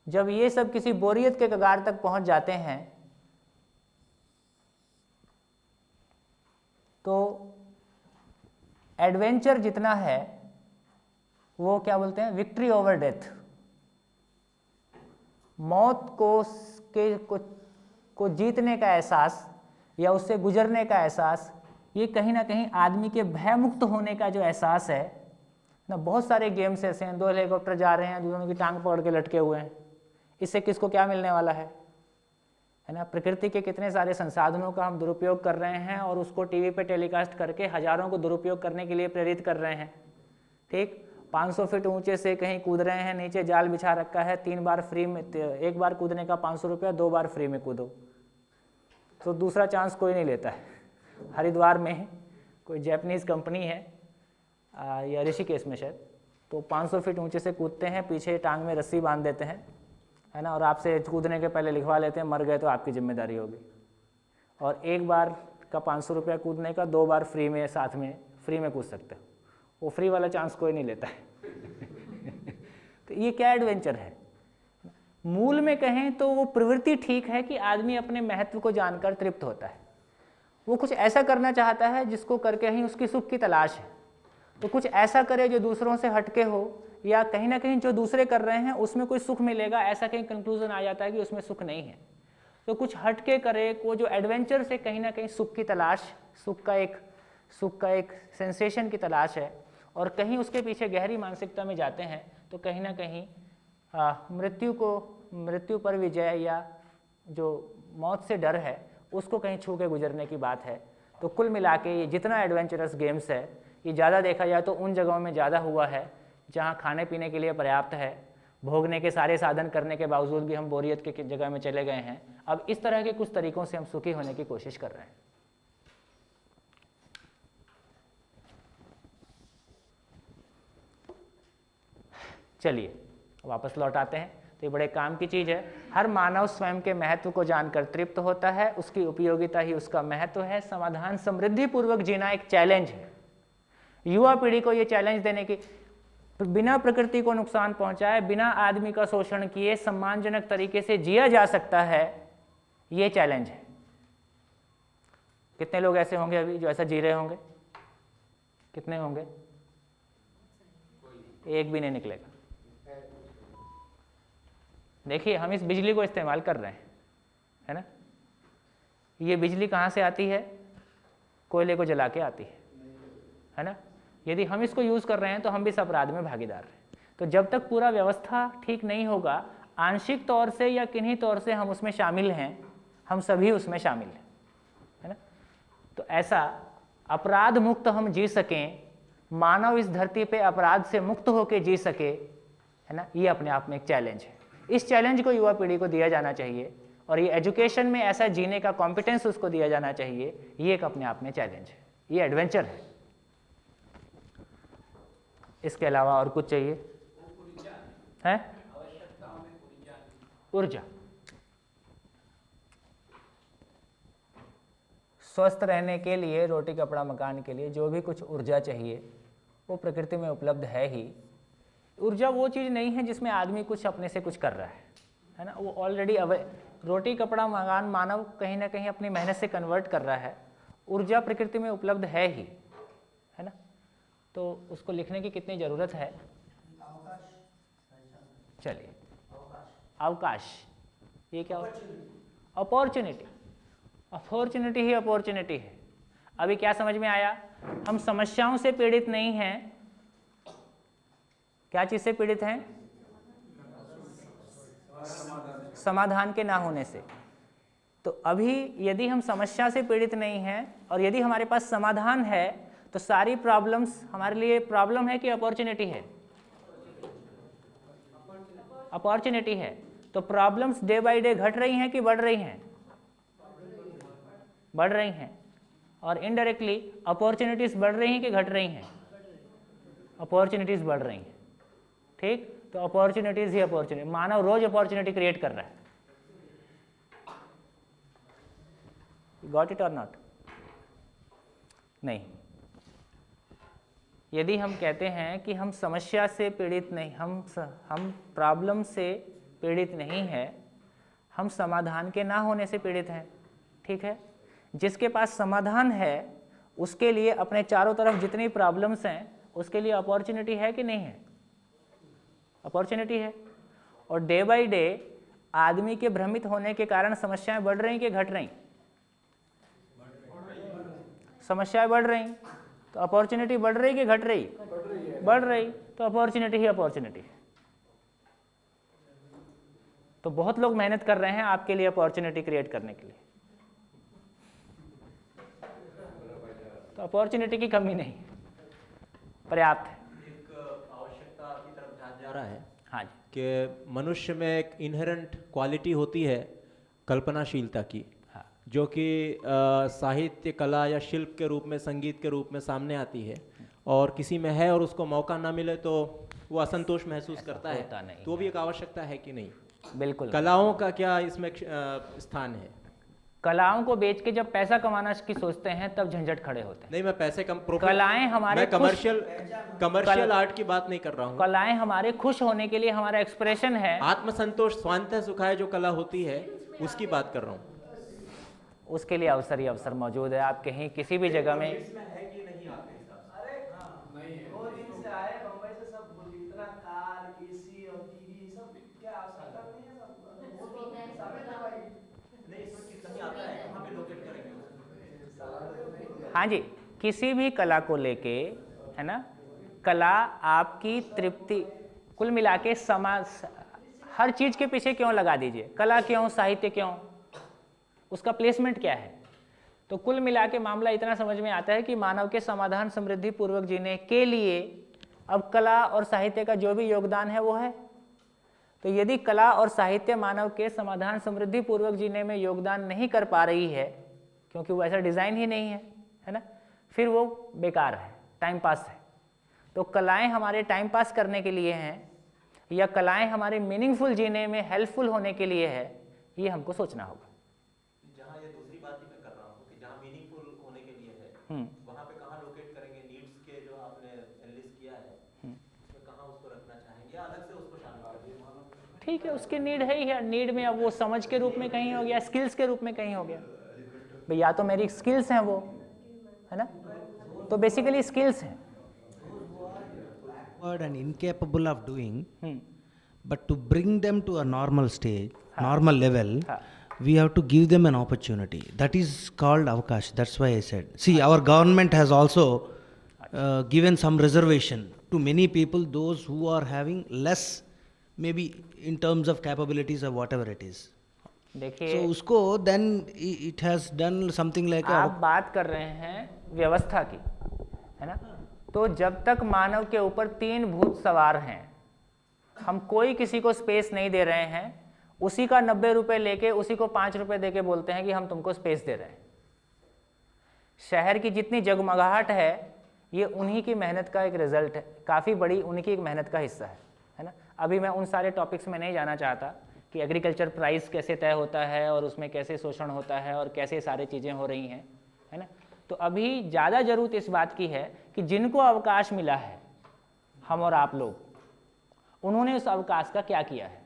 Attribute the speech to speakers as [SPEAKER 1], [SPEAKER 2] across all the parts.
[SPEAKER 1] जब ये सब किसी बोरियत के कगार तक पहुंच जाते हैं तो एडवेंचर जितना है वो क्या बोलते हैं, विक्ट्री ओवर डेथ। मौत को जीतने का एहसास या उससे गुजरने का एहसास, ये कहीं ना कहीं आदमी के भयमुक्त होने का जो एहसास है ना। बहुत सारे गेम्स ऐसे हैं, 2 हेलीकॉप्टर जा रहे हैं, दोनों की टांग पकड़ के लटके हुए हैं, इससे किसको क्या मिलने वाला है ना। प्रकृति के कितने सारे संसाधनों का हम दुरुपयोग कर रहे हैं और उसको टीवी पे टेलीकास्ट करके हजारों को दुरुपयोग करने के लिए प्रेरित कर रहे हैं। ठीक, 500 फीट ऊंचे से कहीं कूद रहे हैं, नीचे जाल बिछा रखा है, 3 बार फ्री में, 1 बार कूदने का 500 रुपया, 2 बार फ्री में कूदो, तो दूसरा चांस कोई नहीं लेता है। हरिद्वार में कोई जापानीज़ कंपनी है या ऋषिकेश में शायद, तो 500 फीट ऊंचे से कूदते हैं, पीछे टांग में रस्सी बांध देते हैं, है ना, और आपसे कूदने के पहले लिखवा लेते हैं, मर गए तो आपकी जिम्मेदारी होगी। और 1 बार का 500 रुपया कूदने का 2 बार फ्री में, साथ में फ्री में कूद सकते हो। वो फ्री वाला चांस कोई नहीं लेता है। तो ये क्या एडवेंचर है? मूल में कहें तो वो प्रवृत्ति ठीक है कि आदमी अपने महत्व को जानकर तृप्त होता है। वो कुछ ऐसा करना चाहता है जिसको करके ही उसकी सुख की तलाश है। तो कुछ ऐसा करे जो दूसरों से हटके हो, या कहीं ना कहीं जो दूसरे कर रहे हैं उसमें कोई सुख मिलेगा, ऐसा कहीं कंक्लूजन आ जाता है कि उसमें सुख नहीं है। तो कुछ हटके करे, को जो एडवेंचर से कहीं ना कहीं सुख की तलाश, सुख का एक सेंसेशन की तलाश है, और कहीं उसके पीछे गहरी मानसिकता में जाते हैं, तो कहीं ना कहीं मृत्यु पर विजय या जो मौत से डर है उसको कहीं छू के गुजरने की बात है। तो कुल मिला के ये जितना एडवेंचरस गेम्स है, ये ज़्यादा देखा जाए तो उन जगहों में ज़्यादा हुआ है जहाँ खाने पीने के लिए पर्याप्त है, भोगने के सारे साधन करने के बावजूद भी हम बोरियत के जगह में चले गए हैं। अब इस तरह के कुछ तरीकों से हम सुखी होने की कोशिश कर रहे हैं। चलिए वापस लौट आते हैं। तो ये बड़े काम की चीज़ है। हर मानव स्वयं के महत्व को जानकर तृप्त होता है, उसकी उपयोगिता ही उसका महत्व है। समाधान समृद्धि पूर्वक जीना एक चैलेंज है। युवा पीढ़ी को ये चैलेंज देने की, बिना प्रकृति को नुकसान पहुंचाए, बिना आदमी का शोषण किए सम्मानजनक तरीके से जिया जा सकता है, ये चैलेंज है। कितने लोग ऐसे होंगे अभी जो ऐसा जी रहे होंगे? कितने होंगे? एक भी नहीं निकलेगा। देखिए, हम इस बिजली को इस्तेमाल कर रहे हैं, है ना। ये बिजली कहाँ से आती है? कोयले को जला के आती है ना। यदि हम इसको यूज़ कर रहे हैं तो हम भी इस अपराध में भागीदार हैं। तो जब तक पूरा व्यवस्था ठीक नहीं होगा, आंशिक तौर से या किन्हीं तौर से हम उसमें शामिल हैं, हम सभी उसमें शामिल हैं, है ना। तो ऐसा अपराध मुक्त हम जी सकें, मानव इस धरती पे अपराध से मुक्त होकर जी सके, है ना, ये अपने आप में एक चैलेंज है। इस चैलेंज को युवा पीढ़ी को दिया जाना चाहिए, और ये एजुकेशन में ऐसा जीने का कॉम्पिटेंस उसको दिया जाना चाहिए। ये एक अपने आप में चैलेंज है, ये एडवेंचर है। इसके अलावा और कुछ चाहिए है? ऊर्जा। स्वस्थ रहने के लिए, रोटी कपड़ा मकान के लिए जो भी कुछ ऊर्जा चाहिए वो प्रकृति में उपलब्ध है ही। ऊर्जा वो चीज़ नहीं है जिसमें आदमी कुछ अपने से कुछ कर रहा है ना। वो ऑलरेडी रोटी कपड़ा मकान मानव कहीं ना कहीं अपनी मेहनत से कन्वर्ट कर रहा है। ऊर्जा प्रकृति में उपलब्ध है ही, है ना। तो उसको लिखने की कितनी ज़रूरत है? चलिए, अवकाश, ये क्या? अपॉर्चुनिटी। अपॉर्चुनिटी ही अपॉर्चुनिटी है। अभी क्या समझ में आया? हम समस्याओं से पीड़ित नहीं हैं। क्या चीज़ से पीड़ित हैं? समाधान के ना होने से। तो अभी यदि हम समस्या से पीड़ित नहीं हैं और यदि हमारे पास समाधान है, तो सारी प्रॉब्लम्स हमारे लिए प्रॉब्लम है कि अपॉर्चुनिटी है? अपॉर्चुनिटी है। तो प्रॉब्लम्स डे बाय डे घट रही हैं कि बढ़ रही हैं? बढ़ रही हैं। और इनडायरेक्टली अपॉर्चुनिटीज बढ़ रही हैं कि घट रही हैं? अपॉर्चुनिटीज बढ़ रही हैं। ठीक, तो अपॉर्चुनिटीज ही अपॉर्चुनिटी, मानव रोज अपॉर्चुनिटी क्रिएट कर रहा है। गॉट इट और नॉट? नहीं। यदि हम कहते हैं कि हम समस्या से पीड़ित नहीं, हम प्रॉब्लम से पीड़ित नहीं है, हम समाधान के ना होने से पीड़ित हैं। ठीक है, जिसके पास समाधान है उसके लिए अपने चारों तरफ जितनी प्रॉब्लम्स हैं उसके लिए अपॉर्चुनिटी है कि नहीं है? अपॉर्चुनिटी है। और डे बाय डे आदमी के भ्रमित होने के कारण समस्याएं बढ़ रही कि घट रही? समस्याएं बढ़ रही, तो अपॉर्चुनिटी बढ़ रही कि घट रही? बढ़ रही, तो अपॉर्चुनिटी ही अपॉर्चुनिटी है। तो बहुत लोग मेहनत कर रहे हैं आपके लिए अपॉर्चुनिटी क्रिएट करने के लिए, तो अपॉर्चुनिटी की कमी नहीं, पर्याप्त है।
[SPEAKER 2] एक आवश्यकता की तरफ ध्यान जा रहा है।
[SPEAKER 1] हाँ जी,
[SPEAKER 2] कि मनुष्य में एक इनहेरेंट क्वालिटी होती है कल्पनाशीलता की,
[SPEAKER 1] हाँ,
[SPEAKER 2] जो कि साहित्य, कला या शिल्प के रूप में, संगीत के रूप में सामने आती है, और किसी में है और उसको मौका ना मिले तो वो असंतोष महसूस करता है। तो वो भी एक आवश्यकता है कि नहीं?
[SPEAKER 1] बिल्कुल।
[SPEAKER 2] कलाओं का क्या इसमें स्थान है?
[SPEAKER 1] कलाओं को बेच के जब पैसा कमाना की सोचते हैं तब झंझट खड़े होते हैं।
[SPEAKER 2] नहीं, मैं पैसे
[SPEAKER 1] कलाएं हमारे
[SPEAKER 2] मैं कमर्शियल आर्ट की बात नहीं कर रहा हूँ।
[SPEAKER 1] कलाएं हमारे खुश होने के लिए हमारा एक्सप्रेशन है।
[SPEAKER 2] आत्मसंतोष, स्वांतः सुखाय जो कला होती है उसकी बात कर रहा हूँ।
[SPEAKER 1] उसके लिए अवसर ही अवसर मौजूद है। आप कहीं किसी भी जगह में हाँ जी, किसी भी कला को लेके, है ना, कला आपकी तृप्ति, कुल मिला के समाज, हर चीज के पीछे क्यों लगा दीजिए, कला क्यों, साहित्य क्यों, उसका प्लेसमेंट क्या है? तो कुल मिला के मामला इतना समझ में आता है कि मानव के समाधान समृद्धि पूर्वक जीने के लिए अब कला और साहित्य का जो भी योगदान है वो है। तो यदि कला और साहित्य मानव के समाधान समृद्धि पूर्वक जीने में योगदान नहीं कर पा रही है, क्योंकि वो ऐसा डिजाइन ही नहीं है ना, फिर वो बेकार है, टाइम पास है। तो कलाएं हमारे टाइम पास करने के लिए हैं या कलाएं हमारे मीनिंगफुल जीने में हेल्पफुल होने के लिए है, ये हमको सोचना होगा।
[SPEAKER 2] जहाँ ये दूसरी बात ही मैं कर रहा हूँ कि जहाँ मीनिंगफुल होने के लिए है, वहाँ पे कहाँ लोकेट करेंगे? नीड्स के जो आपने एनालिसिस किया है, उसमें कहाँ उसको रखना चाहेंगे, अलग से उसको शामिल कर देंगे?
[SPEAKER 1] ठीक है, उसकी नीड है ही है। नीड में अब वो समझ के रूप में कहीं हो गया, स्किल्स के रूप में कहीं हो गया। भाई या तो मेरी स्किल्स हैं वो, है ना, तो बेसिकली स्किल्स हैं।
[SPEAKER 3] And incapable of doing, but to bring them to a normal stage, normal level, we have to give them an opportunity. That is called avakash. That's why I said, see, our government has also given some reservation to many people, those who are having less, maybe in terms of capabilities or whatever it is.
[SPEAKER 1] देखिए,
[SPEAKER 3] So उसको then it has done something like
[SPEAKER 1] आप बात कर रहे हैं व्यवस्था की, है ना, तो जब तक मानव के ऊपर 3 भूत सवार हैं, हम कोई किसी को स्पेस नहीं दे रहे हैं, उसी का 90 रुपए लेके उसी को 5 रुपए देके बोलते हैं कि हम तुमको स्पेस दे रहे हैं। शहर की जितनी जगमगाहट है ये उन्हीं की मेहनत का एक रिजल्ट है, काफ़ी बड़ी उनकी एक मेहनत का हिस्सा है ना। अभी मैं उन सारे टॉपिक्स में नहीं जाना चाहता कि एग्रीकल्चर प्राइस कैसे तय होता है और उसमें कैसे शोषण होता है और कैसे सारी चीज़ें हो रही हैं, है ना। तो अभी ज़्यादा ज़रूरत इस बात की है कि जिनको अवकाश मिला है, हम और आप लोग, उन्होंने उस अवकाश का क्या किया है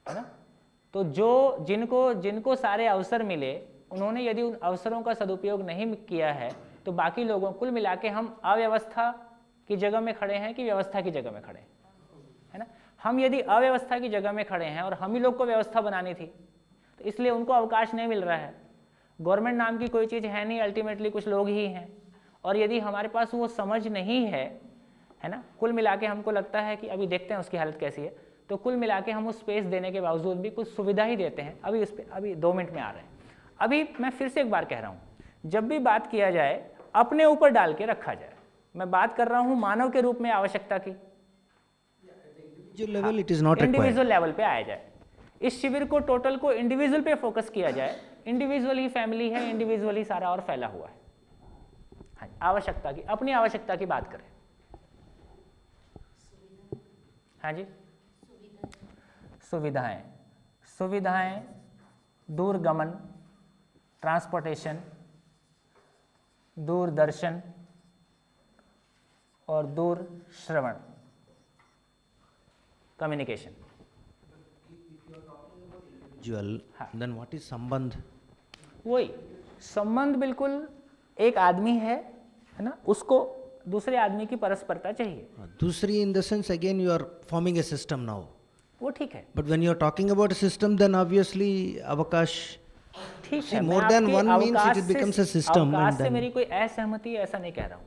[SPEAKER 1] ना। तो जो जिनको सारे अवसर मिले, उन्होंने यदि उन अवसरों का सदुपयोग नहीं किया है, तो बाकी लोगों, कुल मिला के हम अव्यवस्था की जगह में खड़े हैं कि व्यवस्था की जगह में खड़े हैं, है ना। हम यदि अव्यवस्था की जगह में खड़े हैं और हम ही लोग को व्यवस्था बनानी थी, तो इसलिए उनको अवकाश नहीं मिल रहा है। गवर्नमेंट नाम की कोई चीज़ है नहीं, अल्टीमेटली कुछ लोग ही हैं। और यदि हमारे पास वो समझ नहीं है ना, कुल मिला के हमको लगता है कि अभी देखते हैं उसकी हालत कैसी है, तो कुल मिला के हम उस स्पेस देने के बावजूद भी कुछ सुविधा ही देते हैं। अभी उस पर अभी 2 मिनट में आ रहे हैं। अभी मैं फिर से एक बार कह रहा हूँ, जब भी बात किया जाए अपने ऊपर डाल के रखा जाए। मैं बात कर रहा हूँ मानव के रूप में आवश्यकता की, इंडिविजुअल लेवल पे आया जाए। इस शिविर को, टोटल को इंडिविजुअल पे फोकस किया जाए। इंडिविजुअल ही फैमिली है, इंडिविजुअल ही सारा और फैला हुआ है। हाँ, आवश्यकता की, अपनी आवश्यकता की बात करें। हाँ जी, सुविधाएं, दूरगमन, ट्रांसपोर्टेशन, दूरदर्शन और दूर श्रवण, कम्युनिकेशन।
[SPEAKER 3] देन व्हाट इज संबंध?
[SPEAKER 1] वही संबंध, बिल्कुल एक आदमी है ना, उसको दूसरे आदमी की परस्परता चाहिए।
[SPEAKER 3] दूसरी in the sense again you are forming a system now,
[SPEAKER 1] वो ठीक है,
[SPEAKER 3] but when you are talking about a system then obviously अवकाश,
[SPEAKER 1] ठीक
[SPEAKER 3] see,
[SPEAKER 1] है।
[SPEAKER 3] more
[SPEAKER 1] मैं
[SPEAKER 3] than
[SPEAKER 1] आपके
[SPEAKER 3] one means
[SPEAKER 1] अवकाश
[SPEAKER 3] it becomes a
[SPEAKER 1] से
[SPEAKER 3] system
[SPEAKER 1] अवकाश
[SPEAKER 3] and
[SPEAKER 1] से
[SPEAKER 3] then-
[SPEAKER 1] मेरी कोई असहमति है ऐसा नहीं कह रहा हूँ,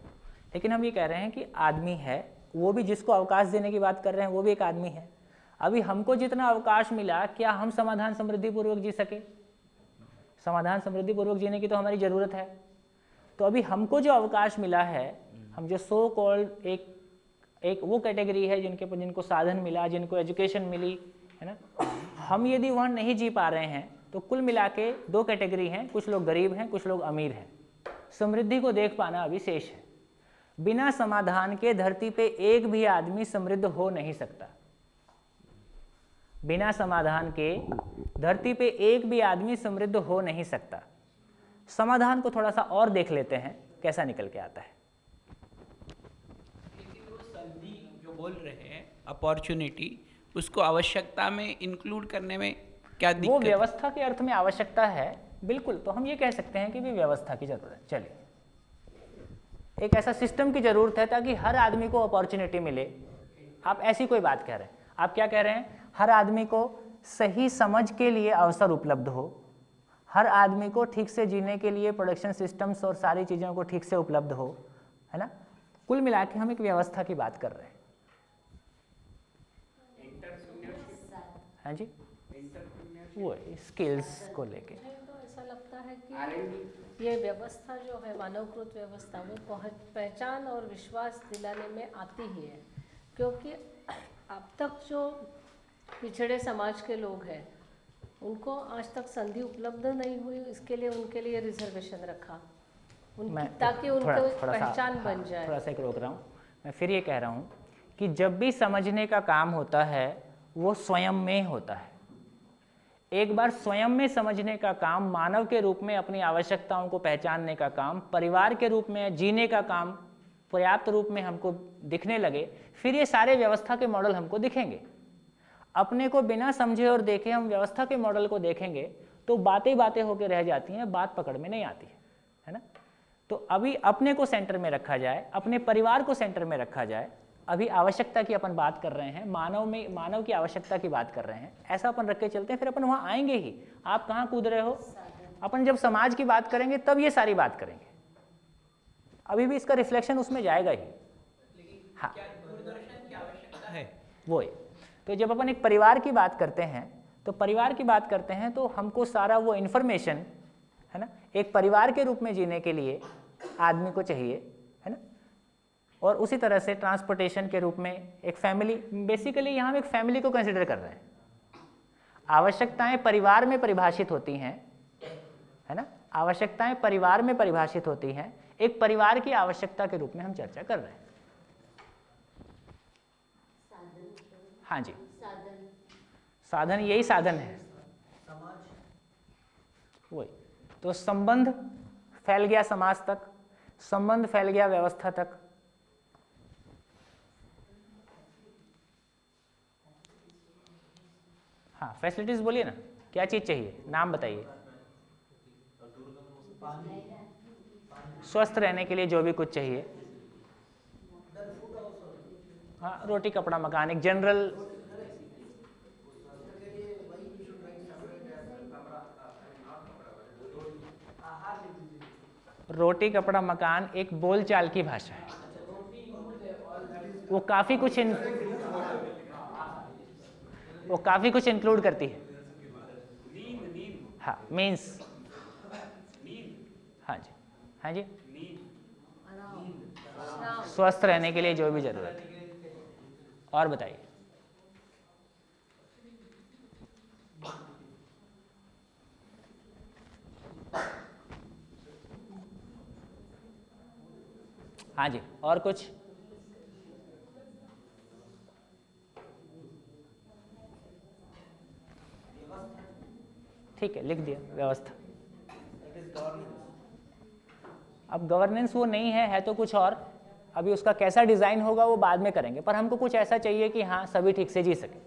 [SPEAKER 1] लेकिन हम ये कह रहे हैं कि आदमी है, वो भी जिसको अवकाश देने की बात कर रहे हैं वो भी एक आदमी है। अभी हमको जितना अवकाश मिला, क्या हम समाधान समृद्धि पूर्वक जी सके? समाधान समृद्धि पूर्वक जीने की तो हमारी ज़रूरत है। तो अभी हमको जो अवकाश मिला है, हम जो सो कॉल्ड एक वो कैटेगरी है जिनको साधन मिला, जिनको एजुकेशन मिली, है ना, हम यदि वहाँ नहीं जी पा रहे हैं तो कुल मिला के दो कैटेगरी हैं, कुछ लोग गरीब हैं, कुछ लोग अमीर हैं। समृद्धि को देख पाना अभी शेष है। बिना समाधान के धरती पे एक भी आदमी समृद्ध हो नहीं सकता। बिना समाधान के धरती पे एक भी आदमी समृद्ध हो नहीं सकता। समाधान को थोड़ा सा और देख लेते हैं कैसा निकल के आता है।
[SPEAKER 4] लेकिन वो संधि जो बोल रहे हैं, अपॉर्चुनिटी, उसको आवश्यकता में इंक्लूड करने में क्या दिक्कत
[SPEAKER 1] वो
[SPEAKER 4] है?
[SPEAKER 1] व्यवस्था के अर्थ में आवश्यकता है, बिल्कुल। तो हम ये कह सकते हैं कि भी व्यवस्था की जरूरत है। चलिए, एक ऐसा सिस्टम की जरूरत है ताकि हर आदमी को अपॉर्चुनिटी मिले। आप ऐसी कोई बात कह रहे हैं, आप क्या कह रहे हैं? हर आदमी को सही समझ के लिए अवसर उपलब्ध हो, हर आदमी को ठीक से जीने के लिए प्रोडक्शन सिस्टम्स और सारी चीज़ों को ठीक से उपलब्ध हो, है ना। कुल मिला के हम एक व्यवस्था की बात कर रहे हैं। हाँ जी, वो स्किल्स को लेके
[SPEAKER 5] मुझे तो ऐसा लगता है कि ये व्यवस्था जो है, मानवकृत व्यवस्था, वो पहचान और विश्वास दिलाने में आती ही है, क्योंकि अब तक जो पिछड़े समाज के लोग हैं उनको आज तक संधि उपलब्ध नहीं हुई, इसके लिए उनके लिए रिजर्वेशन रखा ताकि उनको पहचान बन जाए।
[SPEAKER 1] थोड़ा सा एक रोक रहा हूँ, मैं फिर ये कह रहा हूँ कि जब भी समझने का काम होता है वो स्वयं में होता है। एक बार स्वयं में समझने का काम, मानव के रूप में अपनी आवश्यकताओं को पहचानने का काम, परिवार के रूप में जीने का काम पर्याप्त रूप में हमको दिखने लगे, फिर ये सारे व्यवस्था के मॉडल हमको दिखेंगे। अपने को बिना समझे और देखे हम व्यवस्था के मॉडल को देखेंगे तो बातें बातें होकर रह जाती हैं, बात पकड़ में नहीं आती है ना। तो अभी अपने को सेंटर में रखा जाए, अपने परिवार को सेंटर में रखा जाए। अभी आवश्यकता की अपन बात कर रहे हैं, मानव की आवश्यकता की बात कर रहे हैं, ऐसा अपन रख के चलते हैं, फिर अपन वहाँ आएंगे ही। आप कहाँ कूद रहे हो? अपन जब समाज की बात करेंगे तब ये सारी बात करेंगे, अभी भी इसका रिफ्लेक्शन उसमें जाएगा ही। हाँ,
[SPEAKER 4] दूरदर्शन की आवश्यकता है
[SPEAKER 1] वो है। तो जब अपन एक परिवार की बात करते हैं तो परिवार की बात करते हैं तो हमको सारा वो इन्फॉर्मेशन, है ना, एक परिवार के रूप में जीने के लिए आदमी को चाहिए, है ना। और उसी तरह से ट्रांसपोर्टेशन के रूप में एक फैमिली, बेसिकली यहाँ हम एक फैमिली को कंसिडर कर रहे हैं। आवश्यकताएं परिवार में परिभाषित होती हैं, है ना, आवश्यकताएं परिवार में परिभाषित होती हैं। एक परिवार की आवश्यकता के रूप में हम चर्चा कर रहे हैं। हाँ जी, साधन यही साधन है, वही। तो संबंध फैल गया समाज तक, संबंध फैल गया व्यवस्था तक। हाँ, फैसिलिटीज बोलिए ना, क्या चीज चाहिए, नाम बताइए। स्वस्थ रहने के लिए जो भी कुछ चाहिए, हाँ, रोटी कपड़ा मकान, एक जनरल। रोटी कपड़ा मकान एक बोलचाल की भाषा है, वो काफी कुछ इंक्लूड करती है। हाँ, मीन्स, हाँ जी, हाँ जी, स्वस्थ रहने के लिए जो भी जरूरत है। और बताइए। हाँ जी, और कुछ? ठीक है, लिख दिया व्यवस्था। अब गवर्नेंस वो नहीं है तो कुछ और। अभी उसका कैसा डिज़ाइन होगा वो बाद में करेंगे, पर हमको कुछ ऐसा चाहिए कि हाँ सभी ठीक से जी सके।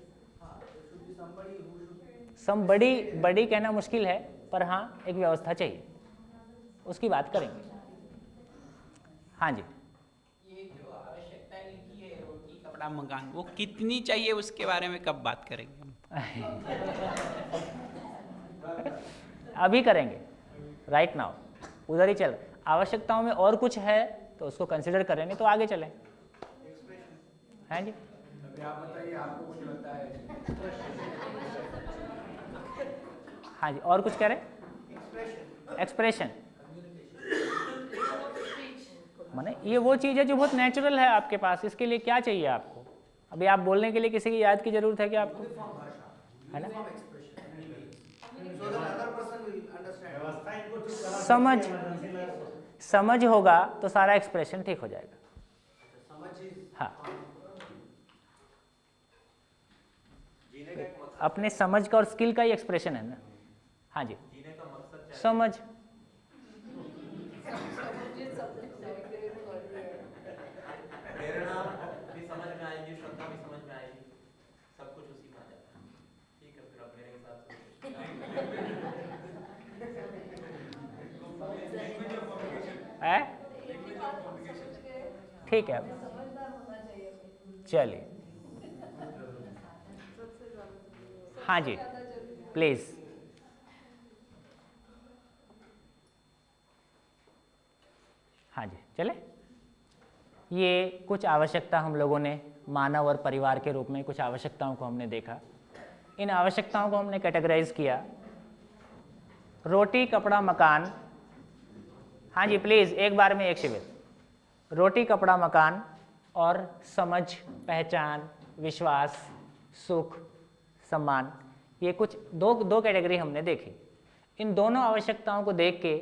[SPEAKER 1] बड़ी कहना मुश्किल है, पर हाँ एक व्यवस्था चाहिए, उसकी बात करेंगे। हाँ जी,
[SPEAKER 4] ये जो आवश्यकताएं लिखी है रोटी कपड़ा मकान, वो कितनी चाहिए उसके बारे में कब बात करेंगे हम?
[SPEAKER 1] अभी करेंगे, राइट नाउ, उधर ही चल। आवश्यकताओं में और कुछ है तो उसको कंसिडर करें, नहीं तो आगे चलें। हैं जी, हाँ जी, और कुछ कह रहे? एक्सप्रेशन माने ये वो चीज़ है जो बहुत नेचुरल है आपके पास, इसके लिए क्या चाहिए आपको? अभी आप बोलने के लिए किसी की याद की जरूरत है क्या आपको? है ना? समझ होगा तो सारा एक्सप्रेशन ठीक हो जाएगा। हाँ, अपने समझ का और स्किल का ही एक्सप्रेशन है ना। हाँ जी, समझ,
[SPEAKER 2] प्रेरणा भी समझ में आएगी, श्रद्धा भी समझ में आएगी, सब कुछ उसी में आ जाता है। ठीक है, फिर आप मेरे हिसाब से
[SPEAKER 1] है? ठीक है, चलिए। हाँ जी, प्लीज। हाँ जी, चले। ये कुछ आवश्यकता हम लोगों ने मानव और परिवार के रूप में कुछ आवश्यकताओं को हमने देखा। इन आवश्यकताओं को हमने कैटेगराइज किया। रोटी कपड़ा मकान, हाँ जी प्लीज़, एक बार में एक शिविर। रोटी कपड़ा मकान और समझ, पहचान, विश्वास, सुख, सम्मान, ये कुछ दो कैटेगरी हमने देखी। इन दोनों आवश्यकताओं को देख के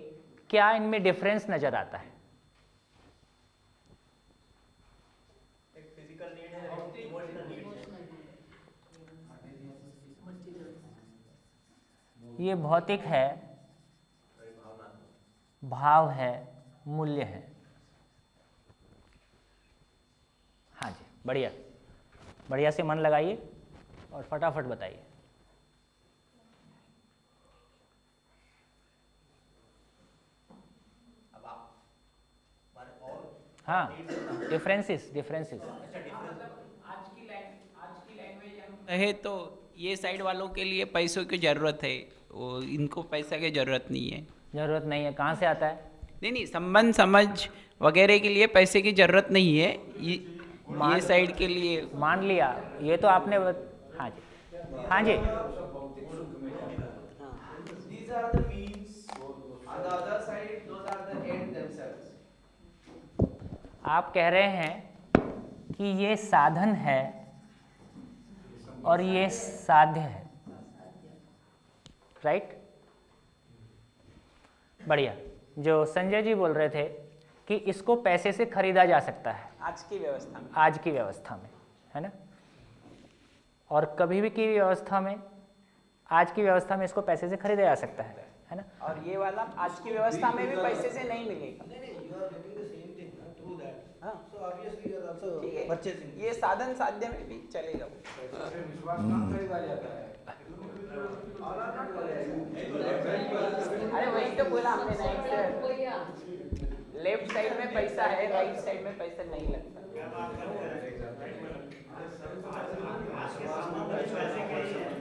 [SPEAKER 1] क्या इनमें डिफरेंस नज़र आता है?
[SPEAKER 2] एक फिजिकल नीड है, एक इमोशनल नीड है।
[SPEAKER 1] ये भौतिक है, भाव है, मूल्य है। हाँ जी, बढ़िया, बढ़िया से मन लगाइए और फटाफट बताइए।
[SPEAKER 2] अब आप और
[SPEAKER 1] हाँ, डिफरेंसेस।
[SPEAKER 4] आज की लैंग्वेज हम कहे तो ये साइड वालों के लिए पैसों की ज़रूरत है, वो इनको पैसा की ज़रूरत नहीं है।
[SPEAKER 1] ज़रूरत नहीं है, कहाँ से आता है?
[SPEAKER 4] नहीं, संबंध समझ वगैरह के लिए पैसे की ज़रूरत नहीं है, ये साइड के लिए।
[SPEAKER 1] मान लिया, ये तो आपने हाँ जी, हाँ जी,
[SPEAKER 6] These are the means. On the other side, those are the end themselves.
[SPEAKER 1] आप कह रहे हैं कि ये साधन है और ये साध्य है, राइट? बढ़िया। जो संजय जी बोल रहे थे कि इसको पैसे से खरीदा जा सकता है
[SPEAKER 4] आज की व्यवस्था में,
[SPEAKER 1] आज की व्यवस्था में, है ना? और कभी भी की व्यवस्था में, आज की व्यवस्था में इसको पैसे से खरीदा जा सकता है ना?
[SPEAKER 4] और ये वाला आज की व्यवस्था में भी पैसे से नहीं मिलेगा। हाँ, ठीक है, ये साधन साध्य में भी चलेगा। अरे वही तो बोला हमने ना, लेफ्ट साइड में पैसा है, राइट साइड में पैसा नहीं लगता।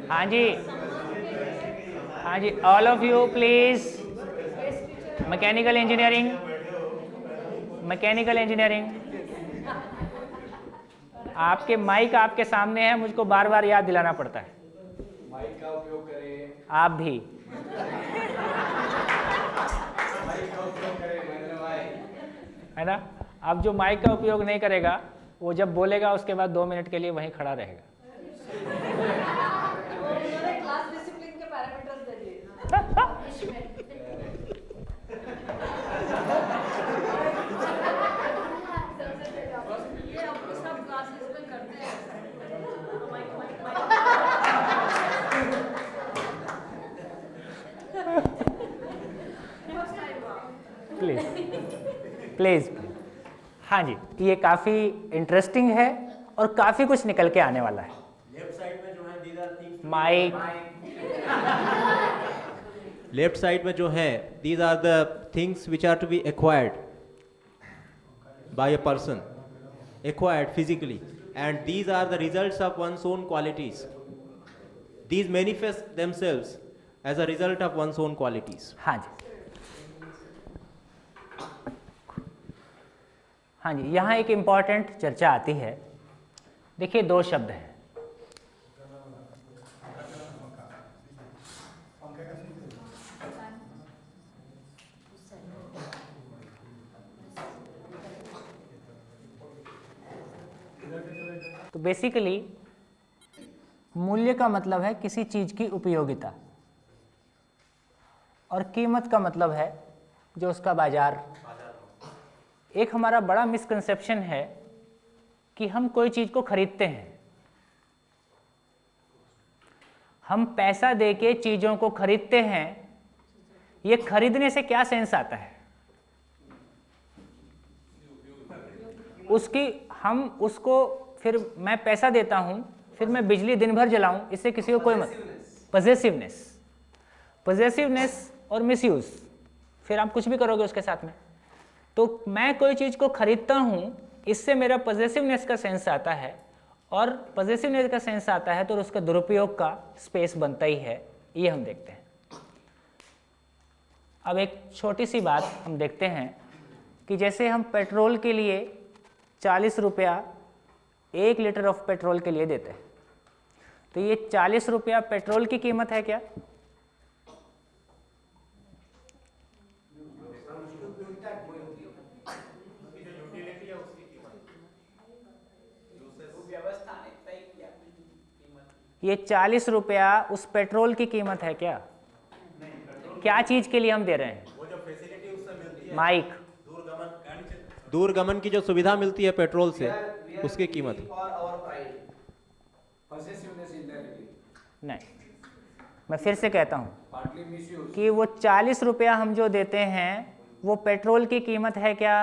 [SPEAKER 1] हाँ जी, हाँ जी, all of you please. Mechanical engineering, आपके माइक आपके सामने है, मुझको बार बार याद दिलाना पड़ता है।
[SPEAKER 6] माइक का उपयोग करें।
[SPEAKER 1] आप भी,
[SPEAKER 6] माइक का उपयोग करें, महेंद्र भाई।
[SPEAKER 1] है ना? अब जो माइक का उपयोग नहीं करेगा वो जब बोलेगा उसके बाद 2 मिनट के लिए वहीं खड़ा रहेगा।
[SPEAKER 5] क्लास डिसिप्लिन के पैरामीटर्स दे दिए। ये अपने सब क्लासेस में करते हैं।
[SPEAKER 1] प्लीज प्लीज, हाँ जी, ये काफ़ी इंटरेस्टिंग है और काफ़ी कुछ निकल के आने वाला है।
[SPEAKER 2] लेफ्ट साइड में जो है these are things,
[SPEAKER 1] mic,
[SPEAKER 2] left side में जो है these are the things which are to be acquired by a person, acquired physically, and these are the results of one's own qualities. These manifest themselves as a result of one's own qualities.
[SPEAKER 1] हाँ जी, हाँ जी, यहाँ एक important चर्चा आती है। देखिए, दो शब्द हैं, तो बेसिकली मूल्य का मतलब है किसी चीज की उपयोगिता, और कीमत का मतलब है जो उसका बाजार। एक हमारा बड़ा मिसकंसेप्शन है कि हम कोई चीज को खरीदते हैं, हम पैसा देके चीजों को खरीदते हैं। ये खरीदने से क्या सेंस आता है? हम उसको फिर मैं पैसा देता हूं, फिर मैं बिजली दिन भर जलाऊं, इससे किसी को कोई पजेसिवनेस और मिसयूज, फिर आप कुछ भी करोगे उसके साथ में। तो मैं कोई चीज़ को खरीदता हूं, इससे मेरा पजेसिवनेस का सेंस आता है, और पजेसिवनेस का सेंस आता है तो उसका दुरुपयोग का स्पेस बनता ही है। ये हम देखते हैं। अब एक छोटी सी बात हम देखते हैं कि जैसे हम पेट्रोल के लिए 40 रुपया 1 लीटर ऑफ पेट्रोल के लिए देते हैं, तो ये 40 रुपया पेट्रोल की कीमत है क्या? ये 40 रुपया उस पेट्रोल की कीमत है क्या? क्या चीज के लिए हम दे रहे हैं?
[SPEAKER 2] वो जो फैसिलिटी उससे मिलती है,
[SPEAKER 1] माइक,
[SPEAKER 2] दूरगमन की जो सुविधा मिलती है पेट्रोल से, उसकी कीमत।
[SPEAKER 1] नहीं, मैं फिर से कहता हूँ कि वो 40 रुपया हम जो देते हैं वो पेट्रोल की कीमत है क्या?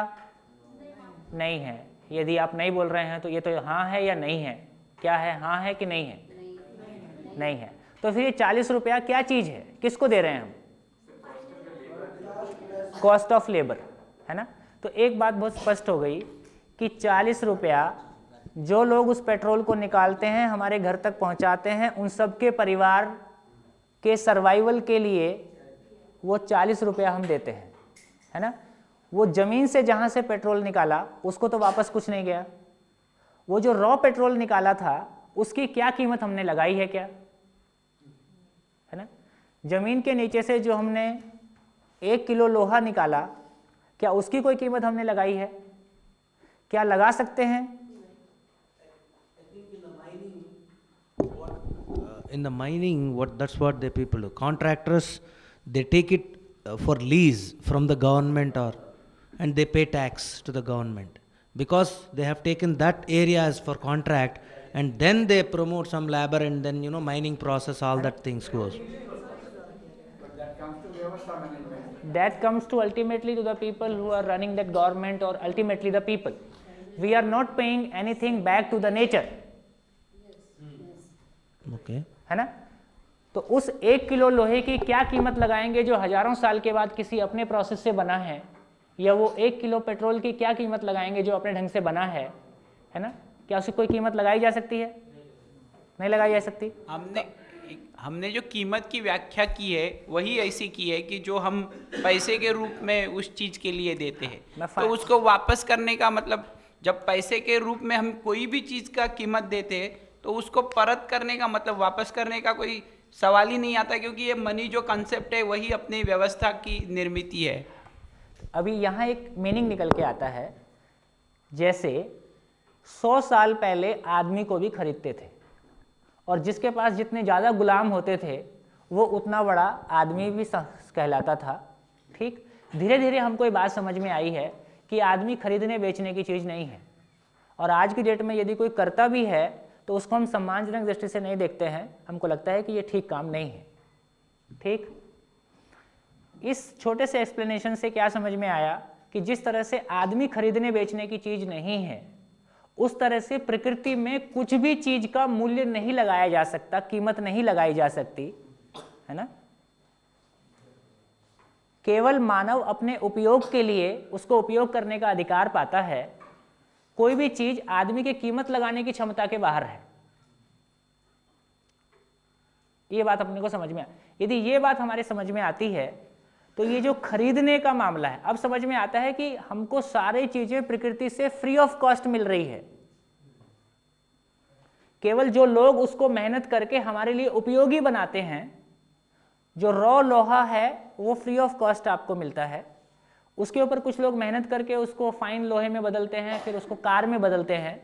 [SPEAKER 1] नहीं है। यदि आप नहीं बोल रहे हैं तो ये तो हाँ है या नहीं है? क्या है, हाँ है कि नहीं है? नहीं है। तो फिर ये 40 रुपया क्या चीज़ है, किसको दे रहे हैं हम? कॉस्ट ऑफ लेबर, है ना। तो एक बात बहुत स्पष्ट हो गई कि 40 रुपया जो लोग उस पेट्रोल को निकालते हैं, हमारे घर तक पहुंचाते हैं, उन सबके परिवार के सर्वाइवल के लिए वो 40 रुपया हम देते हैं, है ना। वो ज़मीन से जहाँ से पेट्रोल निकाला उसको तो वापस कुछ नहीं गया। वो जो रॉ पेट्रोल निकाला था उसकी क्या कीमत हमने लगाई है क्या? है ना। ज़मीन के नीचे से जो हमने 1 किलो लोहा निकाला, क्या उसकी कोई कीमत हमने लगाई है? क्या लगा सकते हैं?
[SPEAKER 3] In the mining, that's what the people do. Contractors, they take it for lease from the government, and they pay tax to the government because they have taken that area as for contract, and then they promote some labor, and then mining process, all that things goes.
[SPEAKER 1] That comes to ultimately to the people who are running that government, or ultimately the people. We are not paying anything back to the nature.
[SPEAKER 3] Okay.
[SPEAKER 1] है ना। तो उस 1 kilo लोहे की क्या कीमत लगाएंगे जो हजारों साल के बाद किसी अपने प्रोसेस से बना है, या वो 1 किलो पेट्रोल की क्या कीमत लगाएंगे जो अपने ढंग से बना है ना। क्या उसकी कोई कीमत लगाई जा सकती है? नहीं लगाई जा सकती।
[SPEAKER 4] हमने जो कीमत की व्याख्या की है वही ऐसी की है कि जो हम पैसे के रूप में उस चीज़ के लिए देते हैं, तो उसको वापस करने का मतलब, जब पैसे के रूप में हम कोई भी चीज़ का कीमत देते हैं तो उसको परत करने का मतलब वापस करने का कोई सवाल ही नहीं आता, क्योंकि ये मनी जो कंसेप्ट है वही अपनी व्यवस्था की निर्मित है।
[SPEAKER 1] अभी यहाँ एक मीनिंग निकल के आता है, जैसे 100 साल पहले आदमी को भी खरीदते थे, और जिसके पास जितने ज़्यादा गुलाम होते थे वो उतना बड़ा आदमी भी कहलाता था। ठीक, धीरे धीरे हमको ये बात समझ में आई है कि आदमी खरीदने बेचने की चीज़ नहीं है, और आज की डेट में यदि कोई करता भी है तो उसको हम सम्मानजनक दृष्टि से नहीं देखते हैं। हमको लगता है कि ये ठीक काम नहीं है। ठीक, इस छोटे से एक्सप्लेनेशन से क्या समझ में आया कि जिस तरह से आदमी खरीदने बेचने की चीज नहीं है, उस तरह से प्रकृति में कुछ भी चीज का मूल्य नहीं लगाया जा सकता, कीमत नहीं लगाई जा सकती, है ना। केवल मानव अपने उपयोग के लिए उसको उपयोग करने का अधिकार पाता है। कोई भी चीज आदमी की कीमत लगाने की क्षमता के बाहर है। ये बात अपने को समझ में, यदि ये बात हमारे समझ में आती है तो ये जो खरीदने का मामला है, अब समझ में आता है कि हमको सारी चीजें प्रकृति से फ्री ऑफ कॉस्ट मिल रही है। केवल जो लोग उसको मेहनत करके हमारे लिए उपयोगी बनाते हैं, जो रॉ लोहा है वो फ्री ऑफ कॉस्ट आपको मिलता है। उसके ऊपर कुछ लोग मेहनत करके उसको फाइन लोहे में बदलते हैं, फिर उसको कार में बदलते हैं,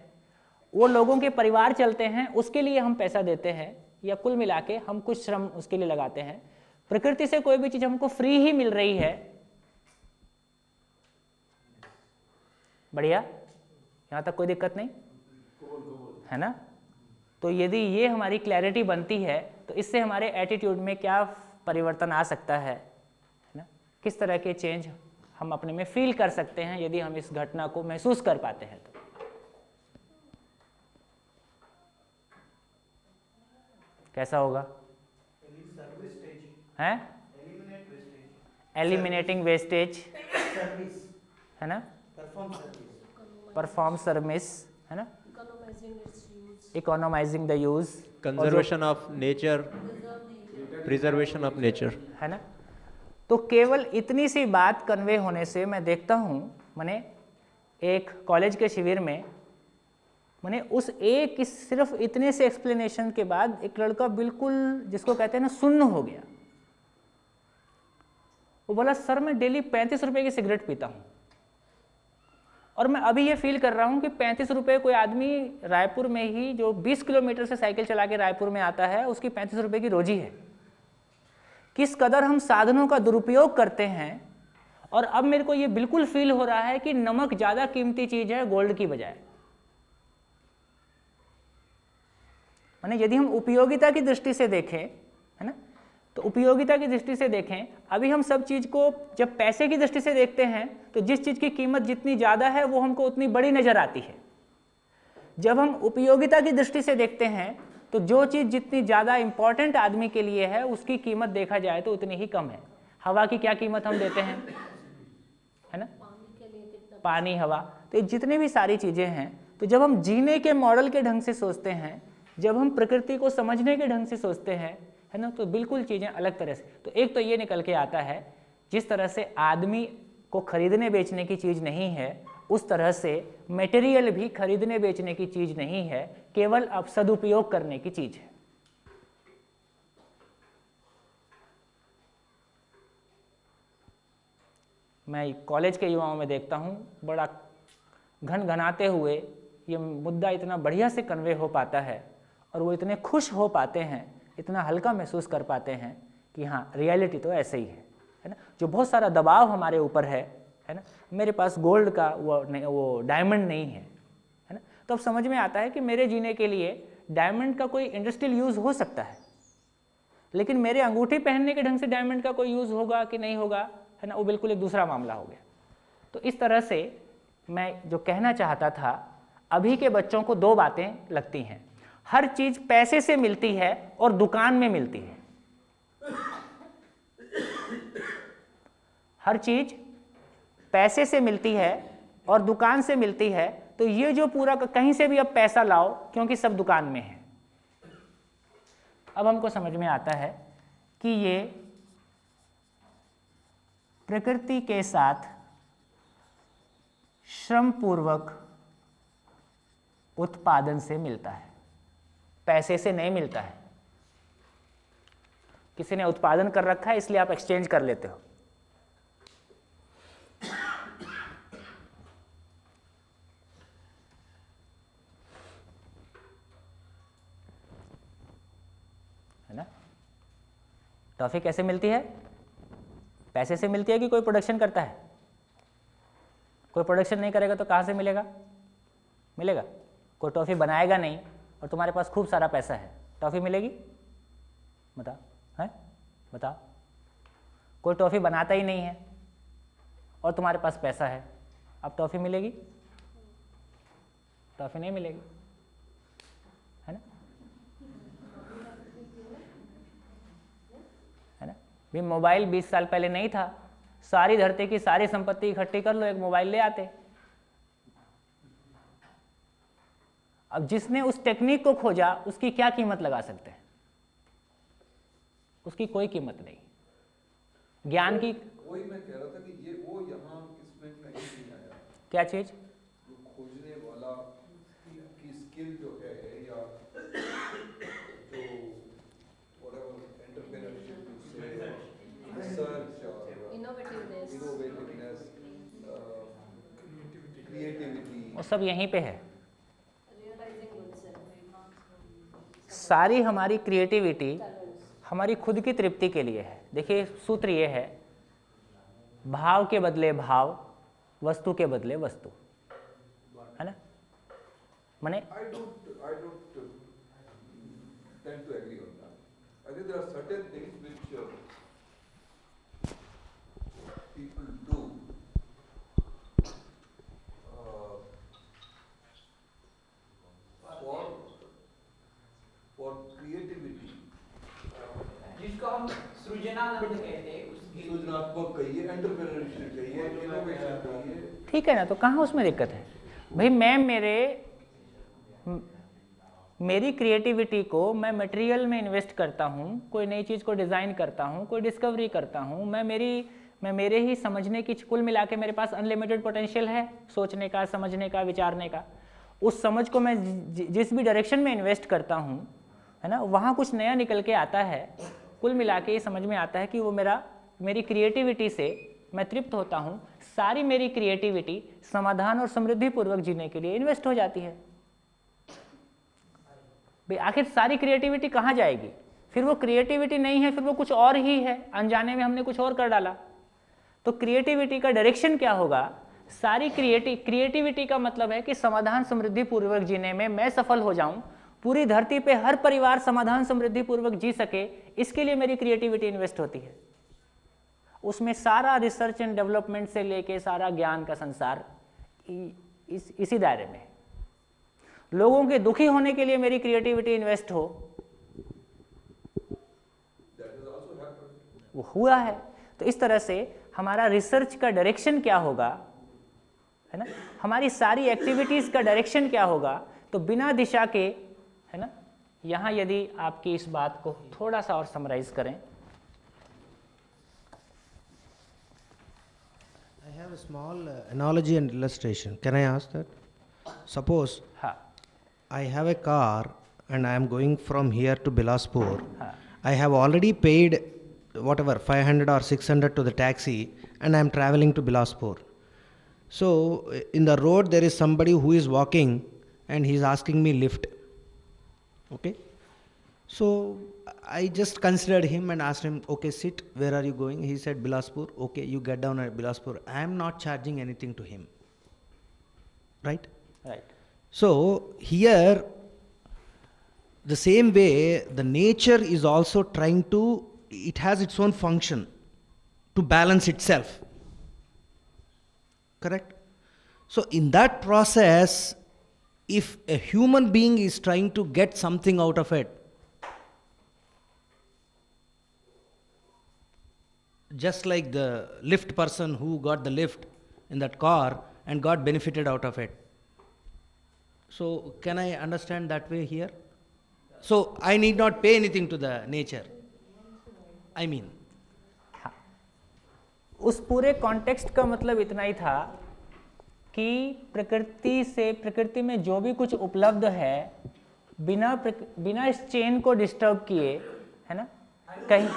[SPEAKER 1] वो लोगों के परिवार चलते हैं, उसके लिए हम पैसा देते हैं, या कुल मिला के हम कुछ श्रम उसके लिए लगाते हैं। प्रकृति से कोई भी चीज हमको फ्री ही मिल रही है। बढ़िया, यहां तक कोई दिक्कत नहीं है ना। तो यदि ये हमारी क्लैरिटी बनती है तो इससे हमारे एटीट्यूड में क्या परिवर्तन आ सकता है ना, किस तरह के चेंज हम अपने में फील कर सकते हैं यदि हम इस घटना को महसूस कर पाते हैं तो। कैसा होगा? हैं? एलिमिनेटिंग वेस्टेज, है ना, परफॉर्म सर्विस, है ना, economising the use,
[SPEAKER 2] conservation of nature, preservation of nature, है ना।
[SPEAKER 1] तो केवल इतनी सी बात कन्वे होने से मैं देखता हूँ, मैंने एक कॉलेज के शिविर में मैंने उस एक सिर्फ इतने से एक्सप्लेनेशन के बाद एक लड़का बिल्कुल जिसको कहते हैं ना सुन्न हो गया। वो बोला सर मैं डेली 35 रुपए की सिगरेट पीता हूँ और मैं अभी ये फील कर रहा हूँ कि 35 रुपए कोई आदमी रायपुर में ही जो 20 किलोमीटर से साइकिल चला के रायपुर में आता है उसकी 35 रुपए की रोजी है। किस कदर हम साधनों का दुरुपयोग करते हैं। और अब मेरे को ये बिल्कुल फील हो रहा है कि नमक ज़्यादा कीमती चीज़ है गोल्ड की बजाय। माने यदि हम उपयोगिता की दृष्टि से देखें, है ना, तो उपयोगिता की दृष्टि से देखें, अभी हम सब चीज़ को जब पैसे की दृष्टि से देखते हैं तो जिस चीज़ की कीमत जितनी ज़्यादा है वो हमको उतनी बड़ी नज़र आती है। जब हम उपयोगिता की दृष्टि से देखते हैं तो जो चीज़ जितनी ज़्यादा इंपॉर्टेंट आदमी के लिए है उसकी कीमत देखा जाए तो उतनी ही कम है। हवा की क्या कीमत हम देते हैं, है ना, पानी, हवा, तो ये जितनी भी सारी चीज़ें हैं। तो जब हम जीने के मॉडल के ढंग से सोचते हैं, जब हम प्रकृति को समझने के ढंग से सोचते हैं, है ना, तो बिल्कुल चीज़ें अलग तरह से। तो एक तो ये निकल के आता है जिस तरह से आदमी को खरीदने बेचने की चीज़ नहीं है, उस तरह से मटेरियल भी खरीदने बेचने की चीज़ नहीं है, केवल अब सदुपयोग करने की चीज़ है। मैं कॉलेज के युवाओं में देखता हूँ बड़ा घनघनाते हुए ये मुद्दा इतना बढ़िया से कन्वे हो पाता है और वो इतने खुश हो पाते हैं, इतना हल्का महसूस कर पाते हैं कि हाँ रियलिटी तो ऐसे ही है ना। जो बहुत सारा दबाव हमारे ऊपर है ना, मेरे पास गोल्ड का वो डायमंड नहीं है ना, तो अब समझ में आता है कि मेरे जीने के लिए डायमंड का कोई इंडस्ट्रियल यूज़ हो सकता है, लेकिन मेरे अंगूठी पहनने के ढंग से डायमंड का कोई यूज़ होगा कि नहीं होगा, है ना, वो बिल्कुल एक दूसरा मामला हो गया। तो इस तरह से मैं जो कहना चाहता था, अभी के बच्चों को दो बातें लगती हैं, हर चीज़ पैसे से मिलती है और दुकान में मिलती है। हर चीज़ पैसे से मिलती है और दुकान से मिलती है, तो ये जो पूरा कहीं से भी अब पैसा लाओ क्योंकि सब दुकान में है। अब हमको समझ में आता है कि ये प्रकृति के साथ श्रमपूर्वक उत्पादन से मिलता है, पैसे से नहीं मिलता है। किसी ने उत्पादन कर रखा है इसलिए आप एक्सचेंज कर लेते हो। है ना, टॉफी कैसे मिलती है? पैसे से मिलती है कि कोई प्रोडक्शन करता है? कोई प्रोडक्शन नहीं करेगा तो कहाँ से मिलेगा? मिलेगा? कोई टॉफ़ी बनाएगा नहीं और तुम्हारे पास खूब सारा पैसा है, टॉफ़ी मिलेगी? बताओ, है बताओ। कोई टॉफ़ी बनाता ही नहीं है और तुम्हारे पास पैसा है, अब टॉफ़ी मिलेगी? टॉफ़ी नहीं मिलेगी, है ना? है ना? भी मोबाइल 20 साल पहले नहीं था, सारी धरती की सारी संपत्ति इकट्ठी कर लो, एक मोबाइल ले आते। अब जिसने उस टेक्निक को खोजा उसकी क्या कीमत लगा सकते हैं? उसकी कोई कीमत नहीं। ज्ञान की
[SPEAKER 7] वही मैं कह रहा था कि ये वो यहाँ इसमें कहीं नहीं आया।
[SPEAKER 1] क्या चीज?
[SPEAKER 7] जो खोजने वाला की स्किल जो है या जो एंटरप्रेन्योरशिप से रिसर्च और
[SPEAKER 5] इनोवेटिवनेस,
[SPEAKER 7] क्रिएटिविटी,
[SPEAKER 1] वो सब यहीं पे है।
[SPEAKER 5] रियलाइजिंग योरसेल्फ,
[SPEAKER 1] सारी हमारी क्रिएटिविटी हमारी खुद की तृप्ति के लिए है। देखिए सूत्र ये है, भाव के बदले भाव, वस्तु के बदले वस्तु, है ना? माने
[SPEAKER 7] I don't tend to agree on that. I think there are certain things which people do for creativity.
[SPEAKER 4] जिसको हम सृजनानंद कहते हैं, उसकी
[SPEAKER 7] सृजनात्मक कहिए, एंटरप्रेन्योरशिप कहिए, इनोवेशन कहिए।
[SPEAKER 1] ठीक है ना, तो कहाँ उसमें दिक्कत है भाई? मेरी क्रिएटिविटी को मैं मटेरियल में इन्वेस्ट करता हूँ, कोई नई चीज़ को डिज़ाइन करता हूँ, कोई डिस्कवरी करता हूँ, मैं मेरे ही समझने की, कुल मिला के मेरे पास अनलिमिटेड पोटेंशियल है सोचने का, समझने का, विचारने का। उस समझ को मैं जिस भी डायरेक्शन में इन्वेस्ट करता हूँ, है ना, वहाँ कुछ नया निकल के आता है। कुल मिला के ये समझ में आता है कि वो मेरी क्रिएटिविटी से मैं तृप्त होता हूँ। सारी मेरी क्रिएटिविटी समाधान और समृद्धि पूर्वक जीने के लिए इन्वेस्ट हो जाती है। भाई आखिर सारी क्रिएटिविटी कहाँ जाएगी? फिर वो क्रिएटिविटी नहीं है, फिर वो कुछ और ही है, अनजाने में हमने कुछ और कर डाला। तो क्रिएटिविटी का डायरेक्शन क्या होगा? सारी क्रिएटिविटी का मतलब है कि समाधान समृद्धि पूर्वक जीने में मैं सफल हो जाऊं, पूरी धरती पे हर परिवार समाधान समृद्धि पूर्वक जी सके, इसके लिए मेरी क्रिएटिविटी इन्वेस्ट होती है। उसमें सारा रिसर्च एंड डेवलपमेंट से लेके सारा ज्ञान का संसार इसी दायरे में। लोगों के दुखी होने के लिए मेरी क्रिएटिविटी इन्वेस्ट हो, वो हुआ है। तो इस तरह से हमारा रिसर्च का डायरेक्शन क्या होगा, है ना, हमारी सारी एक्टिविटीज का डायरेक्शन क्या होगा? तो बिना दिशा के, है ना, यहाँ यदि आपकी इस बात को थोड़ा सा और समराइज करें।
[SPEAKER 3] I have a small analogy and illustration. Can I ask that? Suppose
[SPEAKER 1] हाँ
[SPEAKER 3] I have a car and I am going from here to Bilaspur.
[SPEAKER 1] हाँ
[SPEAKER 3] I have already paid whatever 500 or 600 to the taxi and I am traveling to Bilaspur. So in the road there is somebody who is walking and he is asking me lift. Okay. So I just considered him and asked him, okay, sit, where are you going? He said Bilaspur. Okay, you get down at Bilaspur. I am not charging anything to him. Right?
[SPEAKER 1] Right.
[SPEAKER 3] So here the same way the nature is also trying to, it has its own function to balance itself. Correct? So in that process, if a human being is trying to get something out of it, just like the lift person who got the lift in that car and got benefited out of it. So can I understand that way here? So I need not pay anything to the nature. I mean.
[SPEAKER 1] उस पूरे context का मतलब इतना ही था कि प्रकृति में जो भी कुछ उपलब्ध है, बिना इस चेन को डिस्टर्ब किए, है ना, कहीं,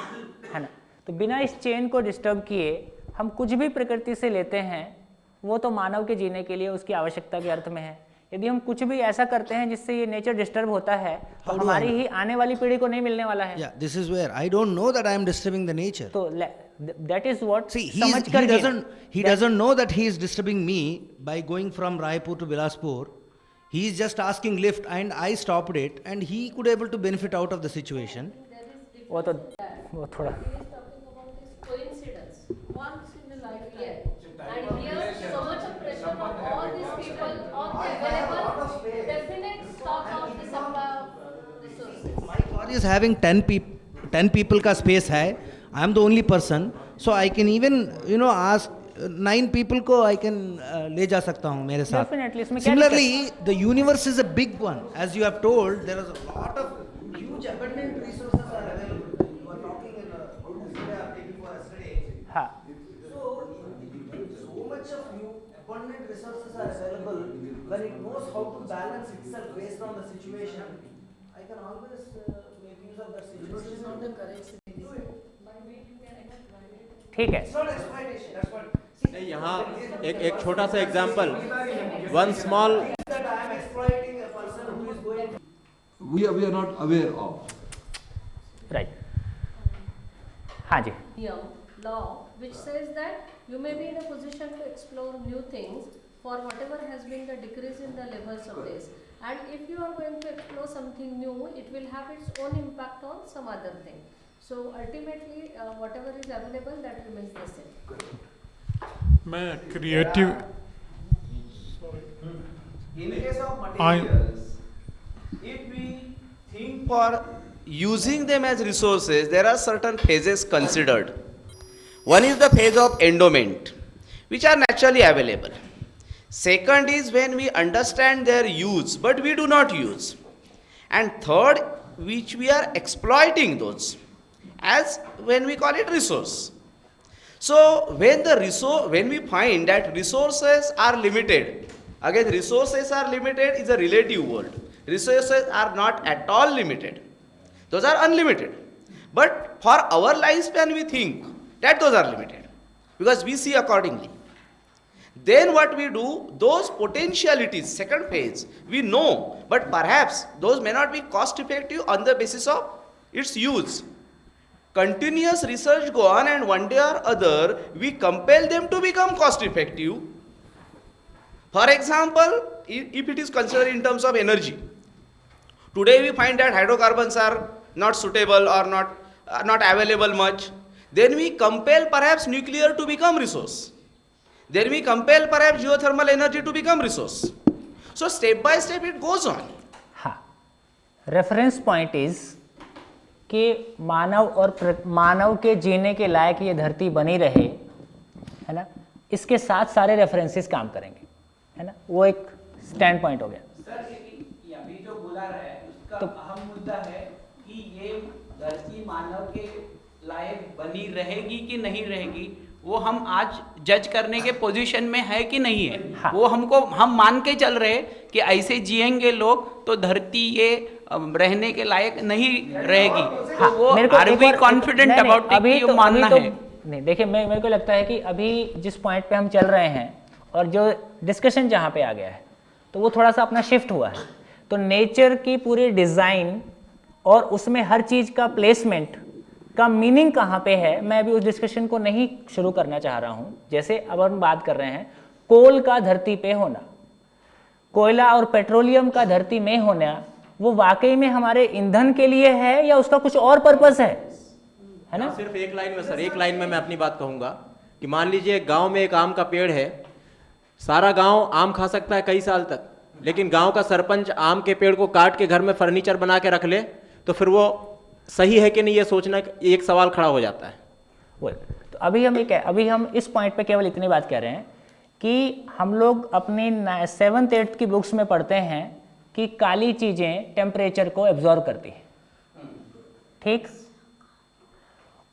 [SPEAKER 1] है ना, तो बिना इस चेन को डिस्टर्ब किए हम कुछ भी प्रकृति से लेते हैं, वो तो मानव के जीने के लिए उसकी आवश्यकता के अर्थ में है। यदि हम कुछ भी ऐसा करते हैं जिससे ये नेचर डिस्टर्ब होता है, तो हमारी ही आने वाली पीढ़ी को नहीं मिलने वाला है।
[SPEAKER 3] Yeah, this is where I don't know that I am disturbing the nature.
[SPEAKER 1] तो that is what,
[SPEAKER 3] See, he doesn't know that he is disturbing me by going from Raipur to Bilaspur. He is just asking lift and I stopped it and he could able to benefit out of the situation.
[SPEAKER 1] वो थोड़ा
[SPEAKER 5] He is talking about this coincidence, once in a lifetime, and And here so much of pressure on all these people on the available definite stock of the supply of resources.
[SPEAKER 3] My car is having 10 people का space है. I am the only person, so I can even ask 9 people को I can ले जा सकता हूँ मेरे साथ.
[SPEAKER 1] Definitely, इसमें क्या
[SPEAKER 3] Similarly, the universe is a big one. As you have told, there is a lot of huge abundant resources are available. You are talking in day before yesterday.
[SPEAKER 1] हाँ.
[SPEAKER 3] So much of new abundant resources are available. When it knows how to balance itself based on the situation, I can always make use of that situation.
[SPEAKER 1] ठीक है.
[SPEAKER 3] It's not exploitation. That's what.
[SPEAKER 2] नहीं, यहाँ एक छोटा सा example, one small,
[SPEAKER 3] That I am exploiting a person who is going.
[SPEAKER 7] We are not aware of.
[SPEAKER 1] Right. हाँ जी.
[SPEAKER 5] Law which says that you may be in a position to explore new things for whatever has been the decrease in the levels of this, and if you are going to explore something new, it will have its own impact on some other thing. So ultimately whatever is available, that remains the same.
[SPEAKER 8] मैं creative
[SPEAKER 6] In case of materials, if we think for using them as resources, there are certain phases considered. One is the phase of endowment, which are naturally available. Second is when we understand their use, but we do not use. And third, which we are exploiting those, as when we call it resource. So when we find that resources are limited, again resources are limited is a relative word. Resources are not at all limited. Those are unlimited. But for our lifespan we think that those are limited because we see accordingly. Then what we do, those potentialities, second phase, we know, but perhaps those may not be cost effective on the basis of its use. Continuous research go on, and one day or other we compel them to become cost effective. For example, if it is considered in terms of energy, today we find that hydrocarbons are not suitable or not available much. Then we compel perhaps nuclear to become resource. Then we compel perhaps geothermal energy to become resource. So step by step it goes on.
[SPEAKER 1] हाँ. Reference point is कि मानव के जीने के लायक ये धरती बनी रहे, है ना, इसके साथ सारे रेफरेंसेस काम करेंगे, है ना, वो एक स्टैंड पॉइंट हो गया.
[SPEAKER 4] सर लेकिन अभी जो बोला रहा है उसका अहम मुद्दा है कि ये धरती मानव के लायक बनी रहेगी कि नहीं रहेगी, वो हम आज जज करने के पोजीशन में है कि नहीं है.
[SPEAKER 1] हाँ.
[SPEAKER 4] वो हम मान के चल रहे कि ऐसे जिएंगे लोग तो धरती ये रहने के लायक नहीं रहेगी.
[SPEAKER 1] हाँ,
[SPEAKER 4] वो are we confident about it, मानना है.
[SPEAKER 1] नहीं, देखिए मेरे को लगता है कि अभी जिस पॉइंट पे हम चल रहे हैं और जो डिस्कशन जहाँ पे आ गया है तो वो थोड़ा सा अपना शिफ्ट हुआ है. तो नेचर की पूरी डिज़ाइन और उसमें हर चीज़ का प्लेसमेंट का मीनिंग कहाँ पे है, मैं अभी उस डिस्कशन को नहीं शुरू करना चाह रहा हूँ. जैसे अब हम बात कर रहे हैं कोल का धरती पे होना, कोयला और पेट्रोलियम का धरती में होना, वो वाकई में हमारे ईंधन के लिए है या उसका कुछ और पर्पस है ना.
[SPEAKER 2] सिर्फ एक लाइन में सर, एक लाइन में मैं अपनी बात कहूंगा कि मान लीजिए गांव में एक आम का पेड़ है, सारा गांव आम खा सकता है कई साल तक, लेकिन गांव का सरपंच आम के पेड़ को काट के घर में फर्नीचर बना के रख ले तो फिर वो सही है कि नहीं, ये सोचना एक सवाल खड़ा हो जाता है.
[SPEAKER 1] तो अभी हम इस पॉइंट पे केवल इतनी बात कर रहे हैं कि हम लोग अपनी 7th 8th की बुक्स में पढ़ते हैं कि काली चीज़ें टेम्परेचर को एब्जॉर्ब करती हैं, ठीक,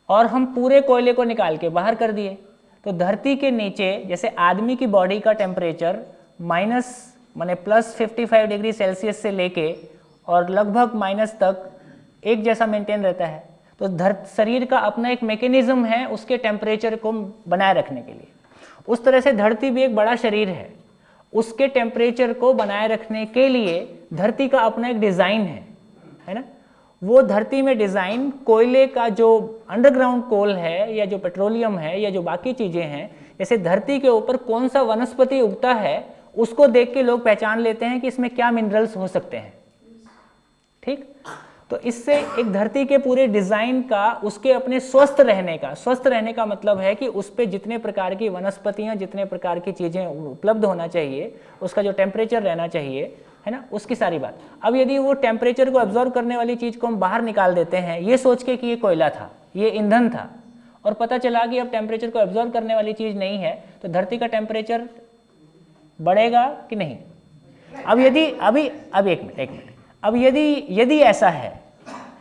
[SPEAKER 1] और हम पूरे कोयले को निकाल के बाहर कर दिए. तो धरती के नीचे जैसे आदमी की बॉडी का टेम्परेचर +55 डिग्री सेल्सियस से लेके और लगभग माइनस तक एक जैसा मेंटेन रहता है. तो शरीर का अपना एक मैकेनिज्म है उसके टेम्परेचर को बनाए रखने के लिए. उस तरह से धरती भी एक बड़ा शरीर है, उसके टेम्परेचर को बनाए रखने के लिए धरती का अपना एक डिज़ाइन है ना. वो धरती में डिज़ाइन कोयले का जो अंडरग्राउंड कोल है या जो पेट्रोलियम है या जो बाकी चीज़ें हैं, जैसे धरती के ऊपर कौन सा वनस्पति उगता है उसको देख के लोग पहचान लेते हैं कि इसमें क्या मिनरल्स हो सकते हैं, ठीक. तो इससे एक धरती के पूरे डिजाइन का, उसके अपने स्वस्थ रहने का मतलब है कि उस पर जितने प्रकार की वनस्पतियां, जितने प्रकार की चीजें उपलब्ध होना चाहिए, उसका जो टेम्परेचर रहना चाहिए, है ना, उसकी सारी बात। अब यदि वो टेम्परेचर को ऑब्जर्व करने वाली चीज को हम बाहर निकाल देते हैं, ये सोच के कि ये कोयला था, ये ईंधन था, और पता चला कि अब टेम्परेचर को ऑब्जर्व करने वाली चीज नहीं है, तो धरती का टेम्परेचर बढ़ेगा कि नहीं? अब यदि अब एक मिनट, अब यदि ऐसा है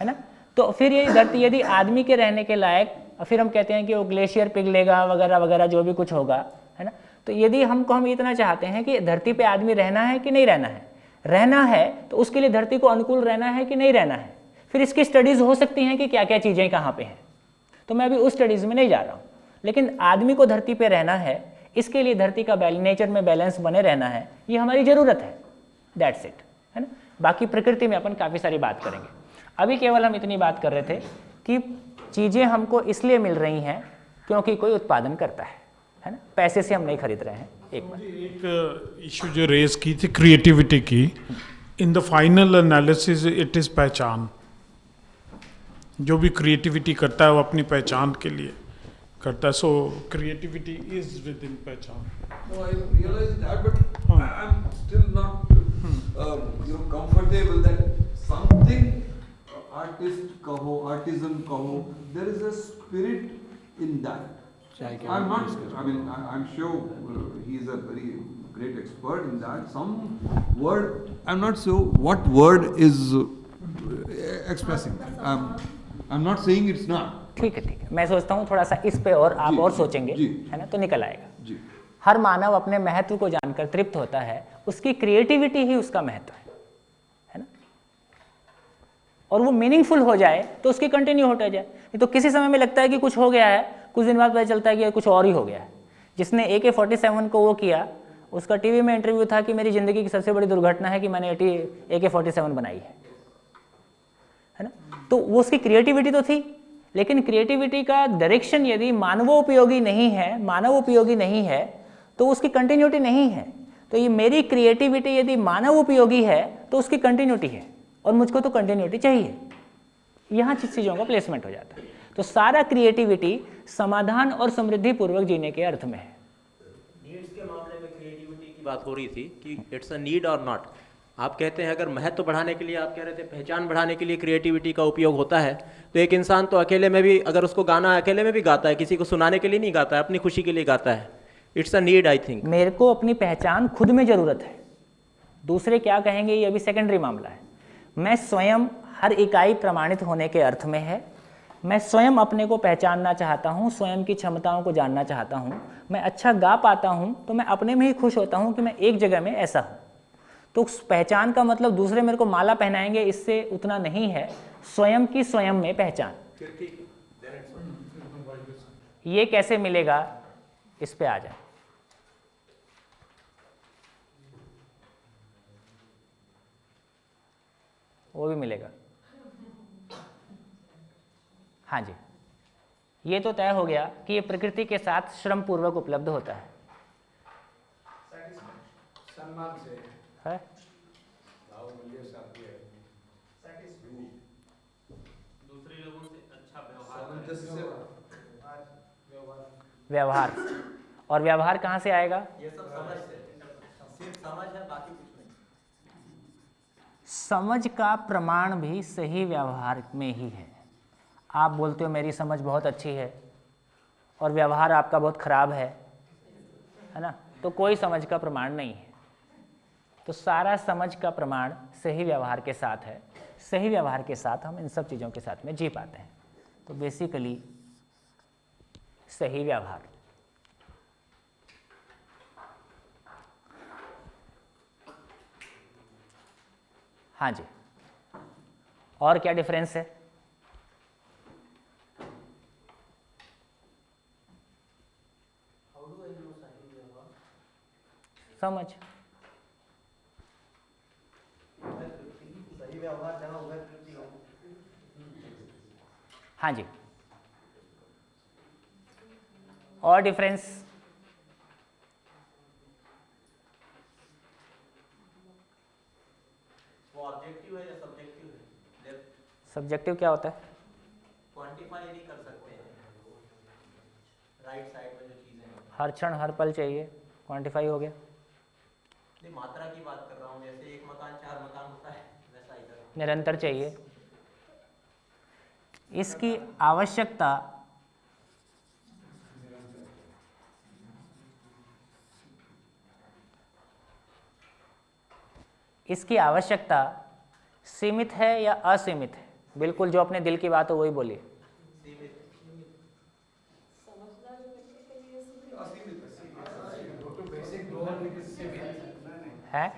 [SPEAKER 1] ना, तो फिर ये धरती यदि आदमी के रहने के लायक, फिर हम कहते हैं कि वो ग्लेशियर पिघलेगा वगैरह वगैरह जो भी कुछ होगा, है ना। तो यदि हम इतना चाहते हैं कि धरती पे आदमी रहना है कि नहीं रहना है, तो उसके लिए धरती को अनुकूल रहना है कि नहीं रहना है, फिर इसकी स्टडीज हो सकती हैं कि क्या क्या चीजें कहाँ पे हैं। तो मैं अभी उस स्टडीज में नहीं जा रहा हूँ, लेकिन आदमी को धरती पे रहना है, इसके लिए धरती का नेचर में बैलेंस बने रहना है, ये हमारी जरूरत है, दैट्स इट, है ना। बाकी प्रकृति में अपन काफ़ी सारी बात करेंगे। अभी केवल हम इतनी बात कर रहे थे कि चीज़ें हमको इसलिए मिल रही हैं क्योंकि कोई उत्पादन करता है ना, पैसे से हम नहीं खरीद रहे हैं। एक
[SPEAKER 8] इशू जो रेज की थी क्रिएटिविटी की, in the final analysis it is पहचान। जो भी क्रिएटिविटी करता है वो अपनी पहचान के लिए करता है, सो क्रिएटिविटी इज विद इन पहचान।
[SPEAKER 7] No, I realize that, but I'm still not comfortable that something artist kaho, artisan kaho, there is a spirit in that. I'm not. I mean, I'm sure he is a very great expert in that. Some word. I'm not sure what word is expressing that. I'm not saying it's not.
[SPEAKER 1] ठीक है, मैं सोचता हूँ थोड़ा सा इस पे और आप और सोचेंगे, है ना, तो निकल आएगा। हर मानव अपने महत्व को जानकर तृप्त होता है, उसकी क्रिएटिविटी ही उसका महत्व है ना, और वो मीनिंगफुल हो जाए तो उसकी कंटिन्यू होता जाए। तो किसी समय में लगता है कि कुछ हो गया है, कुछ दिन बाद पता चलता है कि कुछ और ही हो गया है। जिसने AK-47 को वो किया, उसका टीवी में इंटरव्यू था कि मेरी जिंदगी की सबसे बड़ी दुर्घटना है कि मैंने AK-47 बनाई है ना। तो वो उसकी क्रिएटिविटी तो थी, लेकिन क्रिएटिविटी का डायरेक्शन यदि मानवोपयोगी नहीं है तो उसकी कंटिन्यूटी नहीं है। तो ये मेरी क्रिएटिविटी यदि मानव उपयोगी है तो उसकी कंटिन्यूटी है, और मुझको तो कंटिन्यूटी चाहिए। यहाँ चीज़ों का प्लेसमेंट हो जाता है। तो सारा क्रिएटिविटी समाधान और समृद्धि पूर्वक जीने के अर्थ में है।
[SPEAKER 2] नीड्स के मामले में क्रिएटिविटी की बात हो रही थी कि इट्स अ नीड और नॉट। आप कहते हैं अगर महत्व बढ़ाने के लिए, आप कह रहे थे पहचान बढ़ाने के लिए क्रिएटिविटी का उपयोग होता है, तो एक इंसान तो अकेले में भी, अगर उसको गाना अकेले में भी गाता है, किसी को सुनाने के लिए नहीं गाता है, अपनी खुशी के लिए गाता है। It's a need, I think.
[SPEAKER 1] मेरे को अपनी पहचान खुद में जरूरत है, दूसरे क्या कहेंगे ये अभी सेकेंडरी मामला है। मैं स्वयं हर इकाई प्रमाणित होने के अर्थ में है। मैं स्वयं अपने को पहचानना चाहता हूँ, स्वयं की क्षमताओं को जानना चाहता हूँ। मैं अच्छा गा पाता हूँ तो मैं अपने में ही खुश होता हूँ कि मैं एक जगह में ऐसा हूँ। तो पहचान का मतलब दूसरे मेरे को माला पहनाएंगे इससे उतना नहीं है, स्वयं की स्वयं में पहचान। ये कैसे मिलेगा, इस पे आ जाए। वो भी मिलेगा। हाँ जी, ये तो तय हो गया कि ये प्रकृति के साथ श्रम पूर्वक उपलब्ध होता है।
[SPEAKER 7] सम्मान से
[SPEAKER 1] है?
[SPEAKER 2] दूसरे लोगों से अच्छा
[SPEAKER 1] व्यवहार, और व्यवहार कहाँ से आएगा?
[SPEAKER 2] ये सब समझ से, सिर्फ समझ है, बाकी कुछ नहीं।
[SPEAKER 1] समझ का प्रमाण भी सही व्यवहार में ही है। आप बोलते हो मेरी समझ बहुत अच्छी है और व्यवहार आपका बहुत खराब है ना, तो कोई समझ का प्रमाण नहीं है। तो सारा समझ का प्रमाण सही व्यवहार के साथ है। सही व्यवहार के साथ हम इन सब चीज़ों के साथ में जी पाते हैं। तो बेसिकली सही व्यवहार। हाँ जी, और क्या डिफरेंस है? समझ।
[SPEAKER 2] सही व्यवहार जहाँ हुआ तृप्ति हो।
[SPEAKER 1] हाँ जी, और डिफरेंस?
[SPEAKER 2] वो ऑब्जेक्टिव है या सब्जेक्टिव है?
[SPEAKER 1] सब्जेक्टिव क्या होता है?
[SPEAKER 2] क्वांटिफाई नहीं कर सकते हैं राइट साइड में जो चीजें हैं।
[SPEAKER 1] हर क्षण हर पल चाहिए, क्वांटिफाई हो गया।
[SPEAKER 2] नहीं, मात्रा की बात कर रहा हूँ, जैसे एक मकान 4 मकान होता है वैसा इधर
[SPEAKER 1] निरंतर चाहिए। इसकी आवश्यकता सीमित है या असीमित है? बिल्कुल जो अपने दिल की बात हो वही बोलिए। है?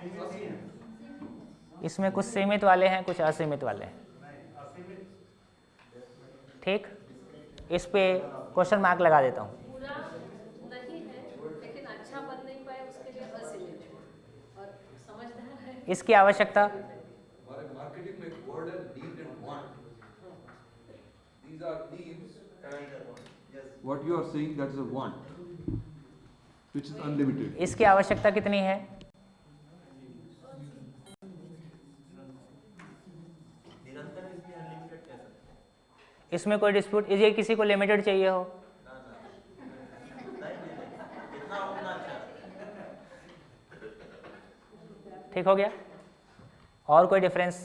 [SPEAKER 1] इसमें कुछ सीमित वाले हैं, कुछ असीमित वाले हैं। ठीक, इस पे क्वेश्चन मार्क लगा देता हूँ।
[SPEAKER 5] पूरा नहीं है लेकिन अच्छा बन नहीं पाए उसके लिए असीमित है और समझदार है।
[SPEAKER 1] इसकी आवश्यकता
[SPEAKER 7] हमारे मार्केटिंग में एक वर्ड है need and want. These are needs and what you are saying that is a want which is unlimited.
[SPEAKER 1] इसकी आवश्यकता कितनी है?
[SPEAKER 2] निरंतर इसमें अनलिमिटेड कह सकते हैं।
[SPEAKER 1] इसमें कोई डिस्प्यूट? ये किसी को लिमिटेड चाहिए हो?
[SPEAKER 2] इतना होना अच्छा।
[SPEAKER 1] ठीक हो गया। और कोई डिफरेंस?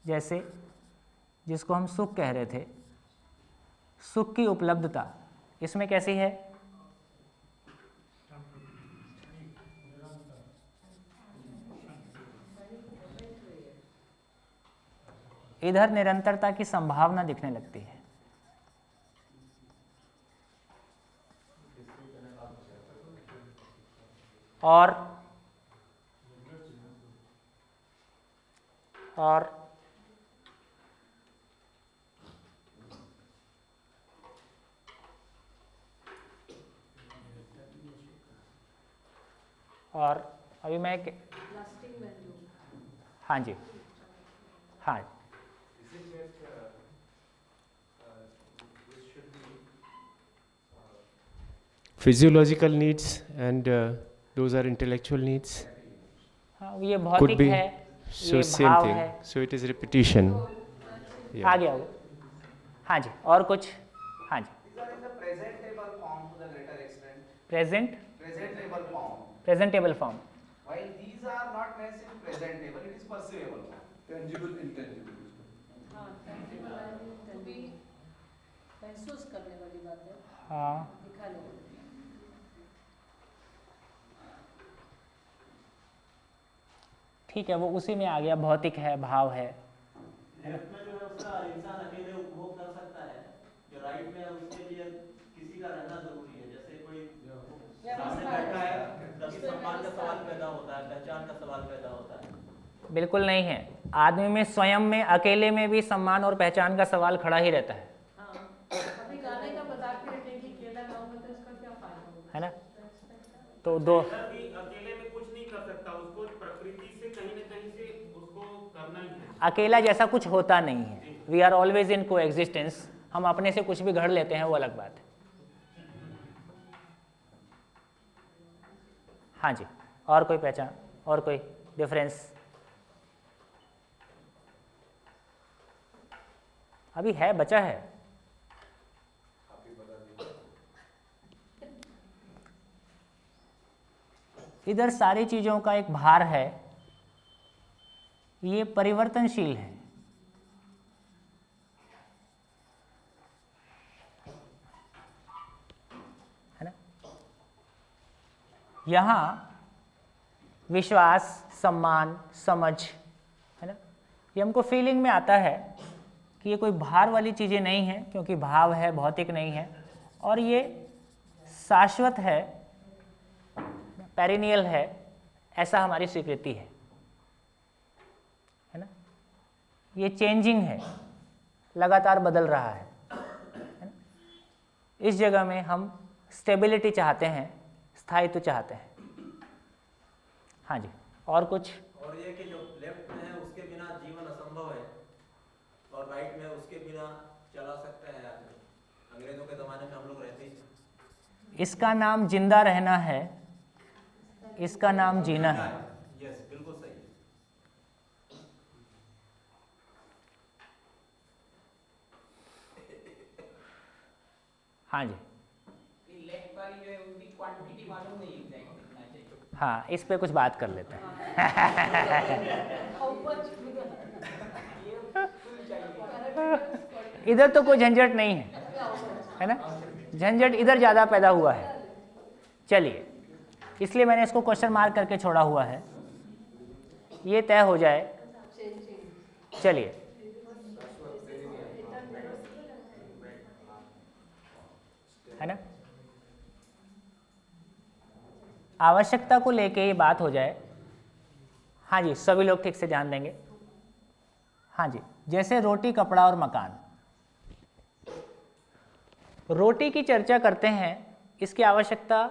[SPEAKER 1] जैसे जिसको हम सुख कह रहे थे, सुख की उपलब्धता इसमें कैसी है? इधर निरंतरता की संभावना दिखने लगती है। और अभी मैं हाँ जी, हाँ
[SPEAKER 9] physiological needs and those are intellectual needs.
[SPEAKER 1] हाँ, ये
[SPEAKER 9] Could
[SPEAKER 1] भौतिक
[SPEAKER 9] be.
[SPEAKER 1] है,
[SPEAKER 9] So
[SPEAKER 1] ये
[SPEAKER 9] same
[SPEAKER 1] भाव
[SPEAKER 9] thing.
[SPEAKER 1] है।
[SPEAKER 9] So it is repetition.
[SPEAKER 1] आ गया वो। हाँ जी, और कुछ? हाँ जी।
[SPEAKER 6] These are in the presentable form to the greater extent.
[SPEAKER 1] presentable
[SPEAKER 6] Presentable form.
[SPEAKER 1] form
[SPEAKER 6] While these are not necessarily presentable, it is perceivable form.
[SPEAKER 7] Tangible, intangible.
[SPEAKER 5] हाँ, tangible यानी to be महसूस करने वाली बात है,
[SPEAKER 1] हाँ,
[SPEAKER 5] दिखाने वाली।
[SPEAKER 1] ठीक है, वो उसी में आ गया, भौतिक है, भाव है।
[SPEAKER 2] लेफ्ट में जो है उसका इंसान अकेले उपभोग कर सकता है, जो राइट में है उसके लिए किसी का रहना जरूरी है। जैसे कोई सामने बैठा है तभी सम्मान का सवाल पैदा होता है, पहचान का सवाल पैदा होता है।
[SPEAKER 1] बिल्कुल नहीं है। आदमी में स्वयं में अकेले में भी सम्मान और पहचान का सवाल खड़ा ही रहता है।
[SPEAKER 5] हाँ, अभी गाने का बताते हैं कि केला गाऊंगा तो इसका क्या फायदा होगा,
[SPEAKER 1] है ना? तो दो
[SPEAKER 10] अकेले में कुछ नहीं कर सकता, उसको प्रकृति से कहीं न कहीं से उसको करना ही है।
[SPEAKER 1] अकेला जैसा कुछ होता नहीं है। वी आर ऑलवेज इन को एग्जिस्टेंस। हम अपने से कुछ भी घड़ लेते हैं, वो अलग बात है। हाँ जी, और कोई पहचान, और कोई डिफरेंस? अभी है, बचा है। इधर सारी चीजों का एक भार है, ये परिवर्तनशील है। है ना? यहाँ विश्वास, सम्मान, समझ, है ना, ये हमको फीलिंग में आता है कि ये कोई भार वाली चीज़ें नहीं है, क्योंकि भाव है, भौतिक नहीं है, और ये शाश्वत है, पेरिनियल है, ऐसा हमारी स्वीकृति है ना? ये चेंजिंग है, लगातार बदल रहा है ना? इस जगह में हम स्टेबिलिटी चाहते हैं, स्थायित्व चाहते हैं। हाँ जी, और कुछ?
[SPEAKER 2] और ये कि जो लेफ्ट में है उसके बिना जीवन असंभव है, और राइट में उसके बिना चला सकते हैं आदमी। अंग्रेजों के ज़माने में हम लोग रहते ही थे।
[SPEAKER 1] इसका नाम जिंदा रहना है, इसका नाम जीना है।
[SPEAKER 2] यस, बिल्कुल सही है।
[SPEAKER 1] हाँ जी,
[SPEAKER 4] लेफ्ट वाली जो है उसकी क्वांटिटी मालूम नहीं एग्जैक्ट कितना चाहिए।
[SPEAKER 1] हाँ, इस पे कुछ बात कर लेते हैं। इधर तो कोई झंझट नहीं है ना, झंझट इधर ज़्यादा पैदा हुआ है। चलिए, इसलिए मैंने इसको क्वेश्चन मार्क करके छोड़ा हुआ है, ये तय हो जाए। चलिए, है ना, आवश्यकता को लेके ये बात हो जाए। हाँ जी, सभी लोग ठीक से ध्यान देंगे। हाँ जी, जैसे रोटी, कपड़ा और मकान। रोटी की चर्चा करते हैं, इसकी आवश्यकता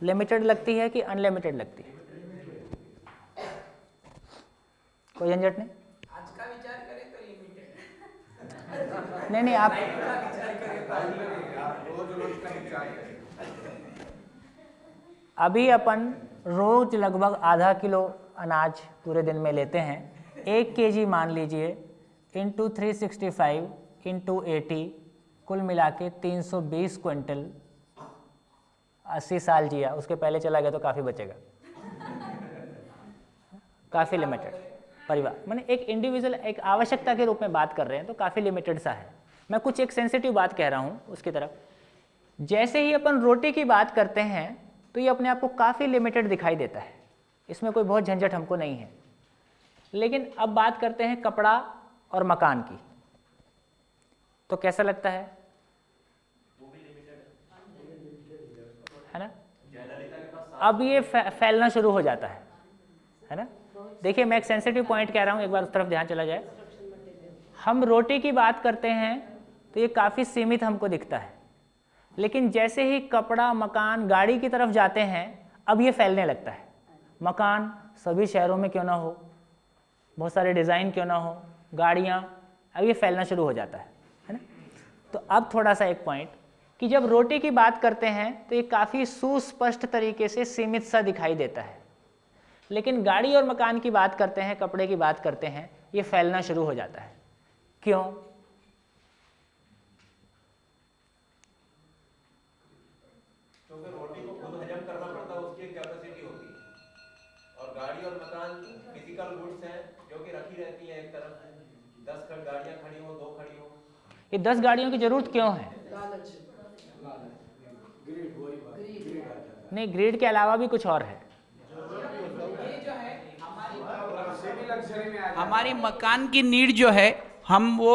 [SPEAKER 1] लिमिटेड लगती है कि अनलिमिटेड लगती है? कोई झंझट नहीं।
[SPEAKER 4] आज का विचार करें तो लिमिटेड।
[SPEAKER 1] नहीं, आप अभी अपन रोज लगभग आधा किलो अनाज पूरे दिन में लेते हैं। 1 kg मान लीजिए इंटू 365 इंटू 80, कुल मिला के 320 क्विंटल। 80 साल जिया, उसके पहले चला गया तो काफ़ी बचेगा। काफ़ी लिमिटेड परिवार, मैंने एक इंडिविजुअल, एक आवश्यकता के रूप में बात कर रहे हैं तो काफ़ी लिमिटेड सा है। मैं कुछ एक सेंसिटिव बात कह रहा हूँ उसकी तरफ। जैसे ही अपन रोटी की बात करते हैं तो ये अपने आप को काफ़ी लिमिटेड दिखाई देता है, इसमें कोई बहुत झंझट हमको नहीं है। लेकिन अब बात करते हैं कपड़ा और मकान की, तो कैसा लगता है ना? अब ये फैलना शुरू हो जाता है ना? देखिए, मैं एक सेंसिटिव पॉइंट कह रहा हूँ, एक बार उस तरफ ध्यान चला जाए। हम रोटी की बात करते हैं तो ये काफ़ी सीमित हमको दिखता है, लेकिन जैसे ही कपड़ा, मकान, गाड़ी की तरफ जाते हैं अब ये फैलने लगता है। मकान सभी शहरों में क्यों ना हो, बहुत सारे डिज़ाइन क्यों ना हो, गाड़ियाँ, अब ये फैलना शुरू हो जाता है ना? तो अब थोड़ा सा एक पॉइंट कि जब रोटी की बात करते हैं तो ये काफ़ी सुस्पष्ट तरीके से सीमित सा दिखाई देता है, लेकिन गाड़ी और मकान की बात करते हैं, कपड़े की बात करते हैं, ये फैलना शुरू हो जाता है। क्यों?
[SPEAKER 2] क्योंकि रोटी को खुद हजम करना पड़ता है, उसकी एक कैपेसिटी होती है, और गाड़ी और मकान फिजिकल गुड्स हैं जो कि रखी रहती हैं एक तरफ। 10 गाड़ियां खड़ी हो, 2 खड़ी हो,
[SPEAKER 1] ये 10 गाड़ियों की जरूरत क्यों है? नहीं, ग्रिड के अलावा भी कुछ और है।
[SPEAKER 4] हमारी मकान की नीड जो है, हम वो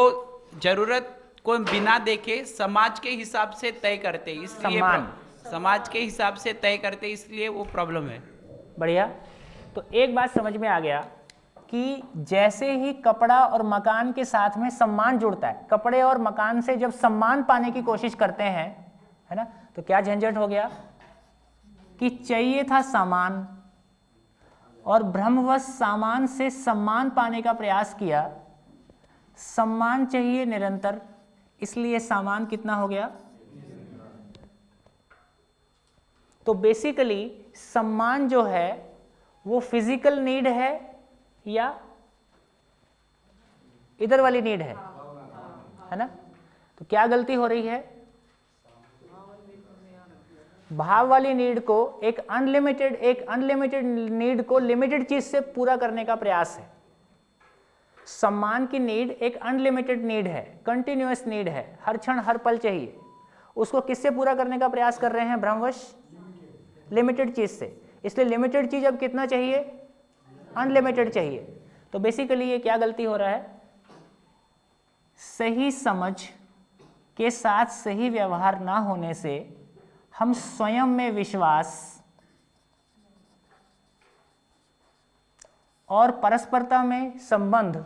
[SPEAKER 4] जरूरत को बिना देखे समाज के हिसाब से तय करते, इसलिए समाज के हिसाब से तय करते, इसलिए वो प्रॉब्लम है।
[SPEAKER 1] बढ़िया। तो एक बात समझ में आ गया कि जैसे ही कपड़ा और मकान के साथ में सम्मान जुड़ता है, कपड़े और मकान से जब सम्मान पाने की कोशिश करते हैं, है ना, तो क्या झंझट हो गया कि चाहिए था सामान और भ्रमवश सामान से सम्मान पाने का प्रयास किया। सम्मान चाहिए निरंतर, इसलिए सामान कितना हो गया? तो बेसिकली सम्मान जो है वो फिजिकल नीड है या इधर वाली नीड है ना? तो क्या गलती हो रही है? भाव वाली नीड को एक अनलिमिटेड नीड को लिमिटेड चीज से पूरा करने का प्रयास है। सम्मान की नीड एक अनलिमिटेड नीड है, कंटिन्यूअस नीड है, हर क्षण हर पल चाहिए। उसको किससे पूरा करने का प्रयास कर रहे हैं? भ्रमवश लिमिटेड चीज से। इसलिए लिमिटेड चीज अब कितना चाहिए? अनलिमिटेड चाहिए। तो बेसिकली ये क्या गलती हो रहा है? सही समझ के साथ सही व्यवहार ना होने से हम स्वयं में विश्वास और परस्परता में संबंध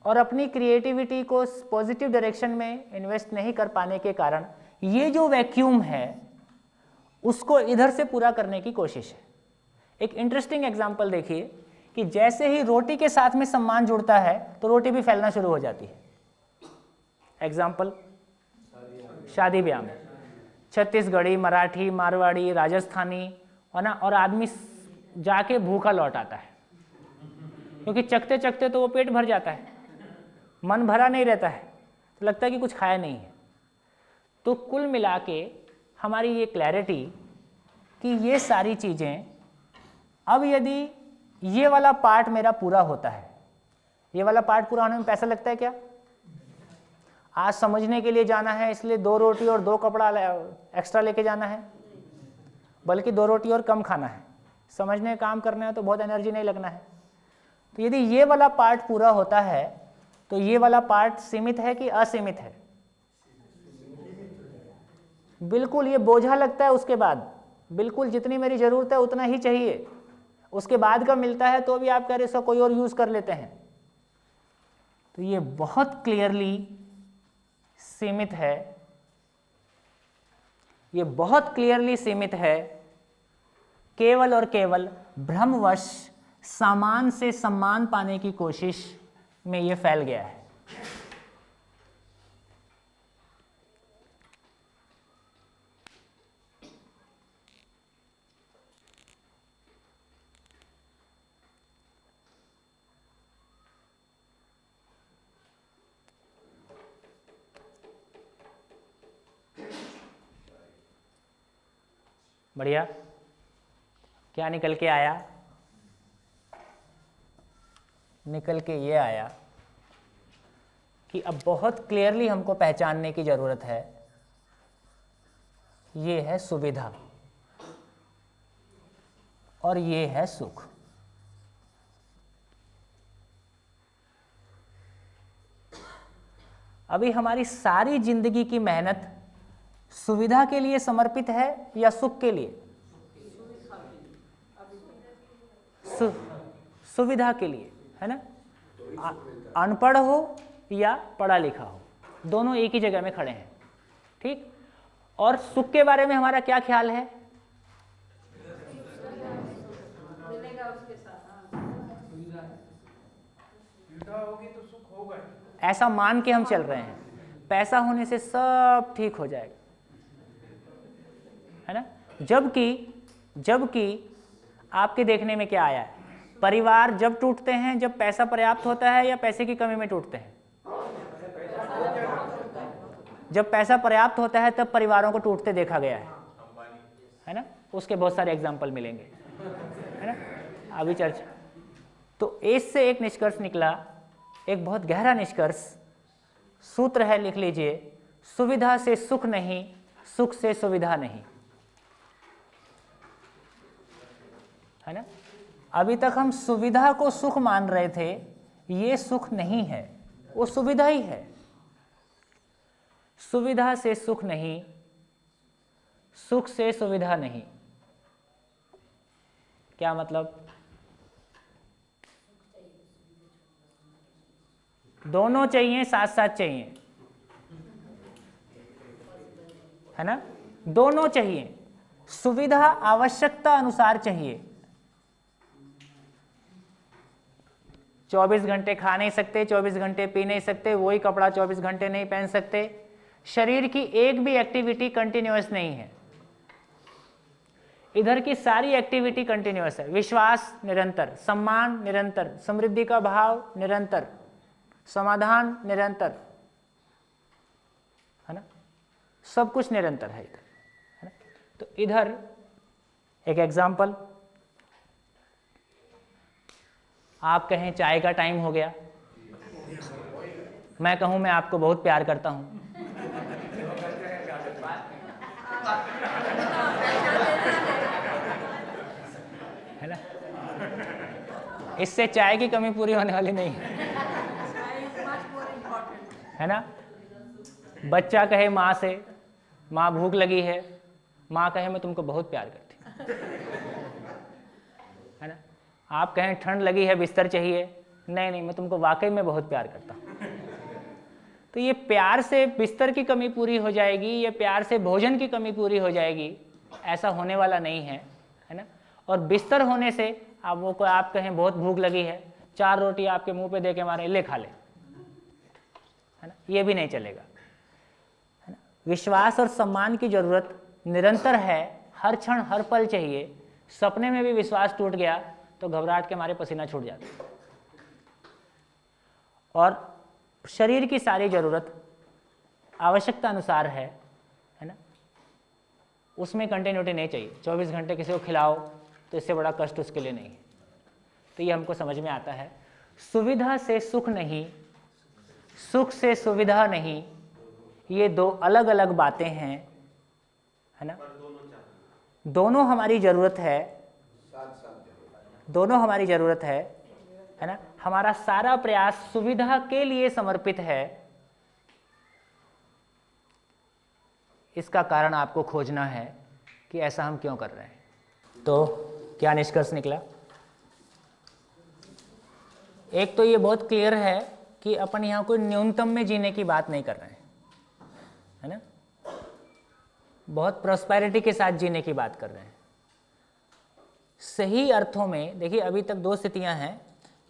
[SPEAKER 1] और अपनी क्रिएटिविटी को पॉजिटिव डायरेक्शन में इन्वेस्ट नहीं कर पाने के कारण ये जो वैक्यूम है उसको इधर से पूरा करने की कोशिश है। एक इंटरेस्टिंग एग्जांपल देखिए कि जैसे ही रोटी के साथ में सम्मान जुड़ता है तो रोटी भी फैलना शुरू हो जाती है। एग्जांपल, शादी ब्याह में छत्तीसगढ़ी, मराठी, मारवाड़ी, राजस्थानी, है ना, और आदमी जाके भूखा लौट आता है क्योंकि चखते चखते तो वो पेट भर जाता है, मन भरा नहीं रहता है, तो लगता है कि कुछ खाया नहीं है। तो कुल मिला के हमारी ये क्लैरिटी कि ये सारी चीज़ें, अब यदि ये वाला पार्ट मेरा पूरा होता है, ये वाला पार्ट पूरा होने में पैसा लगता है क्या? आज समझने के लिए जाना है इसलिए 2 रोटी और 2 कपड़ा एक्स्ट्रा लेके जाना है, बल्कि 2 रोटी और कम खाना है। समझने का काम करना है तो बहुत एनर्जी नहीं लगना है। तो यदि ये वाला पार्ट पूरा होता है तो ये वाला पार्ट सीमित है कि असीमित है? बिल्कुल, ये बोझा लगता है उसके बाद, बिल्कुल जितनी मेरी ज़रूरत है उतना ही चाहिए, उसके बाद का मिलता है तो भी आप कह रहे इसका कोई और यूज़ कर लेते हैं। तो ये बहुत क्लियरली सीमित है, ये बहुत क्लियरली सीमित है, केवल और केवल भ्रमवश सामान से सम्मान पाने की कोशिश में ये फैल गया है। बढ़िया, क्या निकल के आया? निकल के ये आया कि अब बहुत क्लियरली हमको पहचानने की ज़रूरत है, ये है सुविधा और ये है सुख। अभी हमारी सारी जिंदगी की मेहनत सुविधा के लिए समर्पित है या सुख के लिए? सुविधा के लिए, है ना? अनपढ़ हो या पढ़ा लिखा हो, दोनों एक ही जगह में खड़े हैं, ठीक? और सुख के बारे में हमारा क्या ख्याल है? ऐसा मान के हम चल रहे हैं, पैसा होने से सब ठीक हो जाएगा, है ना? जबकि आपके देखने में क्या आया है? परिवार जब टूटते हैं जब पैसा पर्याप्त होता है या पैसे की कमी में टूटते हैं? जब पैसा पर्याप्त होता है तब परिवारों को टूटते देखा गया है ना? उसके बहुत सारे एग्जाम्पल मिलेंगे, है ना? अभी चर्चा, तो इससे एक निष्कर्ष निकला, एक बहुत गहरा निष्कर्ष, सूत्र है, लिख लीजिए, सुविधा से सुख नहीं, सुख से सुविधा नहीं, है ना? अभी तक हम सुविधा को सुख मान रहे थे, ये सुख नहीं है, वो सुविधा ही है। सुविधा से सुख नहीं, सुख से सुविधा नहीं। क्या मतलब? दोनों चाहिए, साथ साथ चाहिए, है ना? दोनों चाहिए। सुविधा आवश्यकता अनुसार चाहिए। 24 घंटे खा नहीं सकते, 24 घंटे पी नहीं सकते, वही कपड़ा 24 घंटे नहीं पहन सकते। शरीर की एक भी एक्टिविटी कंटिन्यूअस नहीं है, इधर की सारी एक्टिविटी कंटिन्यूअस है। विश्वास निरंतर, सम्मान निरंतर, समृद्धि का भाव निरंतर, समाधान निरंतर, है ना? सब कुछ निरंतर है इधर, है ना? तो इधर एक एग्जाम्पल, आप कहें चाय का टाइम हो गया, मैं कहूं मैं आपको बहुत प्यार करता हूं, है ना? इससे चाय की कमी पूरी होने वाली नहीं है ना? बच्चा कहे माँ से, माँ भूख लगी है, माँ कहे मैं तुमको बहुत प्यार करती हूँ, है ना? आप कहें ठंड लगी है, बिस्तर चाहिए, नहीं नहीं मैं तुमको वाकई में बहुत प्यार करता हूँ। तो ये प्यार से बिस्तर की कमी पूरी हो जाएगी, ये प्यार से भोजन की कमी पूरी हो जाएगी, ऐसा होने वाला नहीं है, है ना? और बिस्तर होने से आप कहें बहुत भूख लगी है, 4 रोटी आपके मुंह पे दे के मारे, ले खा ले, है ना? ये भी नहीं चलेगा, है ना? विश्वास और सम्मान की जरूरत निरंतर है, हर क्षण हर पल चाहिए। सपने में भी विश्वास टूट गया तो घबराहट के मारे पसीना छूट जाता है। और शरीर की सारी जरूरत आवश्यकता अनुसार है, उसमें कंटिन्यूटी नहीं चाहिए। 24 घंटे किसी को खिलाओ तो इससे बड़ा कष्ट उसके लिए नहीं है। तो ये हमको समझ में आता है। सुविधा से सुख नहीं, सुख से सुविधा नहीं, ये दो अलग अलग बातें हैं, है ना। दोनों हमारी ज़रूरत है, दोनों हमारी ज़रूरत है ना। हमारा सारा प्रयास सुविधा के लिए समर्पित है। इसका कारण आपको खोजना है कि ऐसा हम क्यों कर रहे हैं। तो क्या निष्कर्ष निकला? एक तो ये बहुत क्लियर है कि अपन यहाँ कोई न्यूनतम में जीने की बात नहीं कर रहे हैं, है ना। बहुत प्रॉस्पेरिटी के साथ जीने की बात कर रहे हैं। सही अर्थों में देखिए, अभी तक दो स्थितियाँ हैं,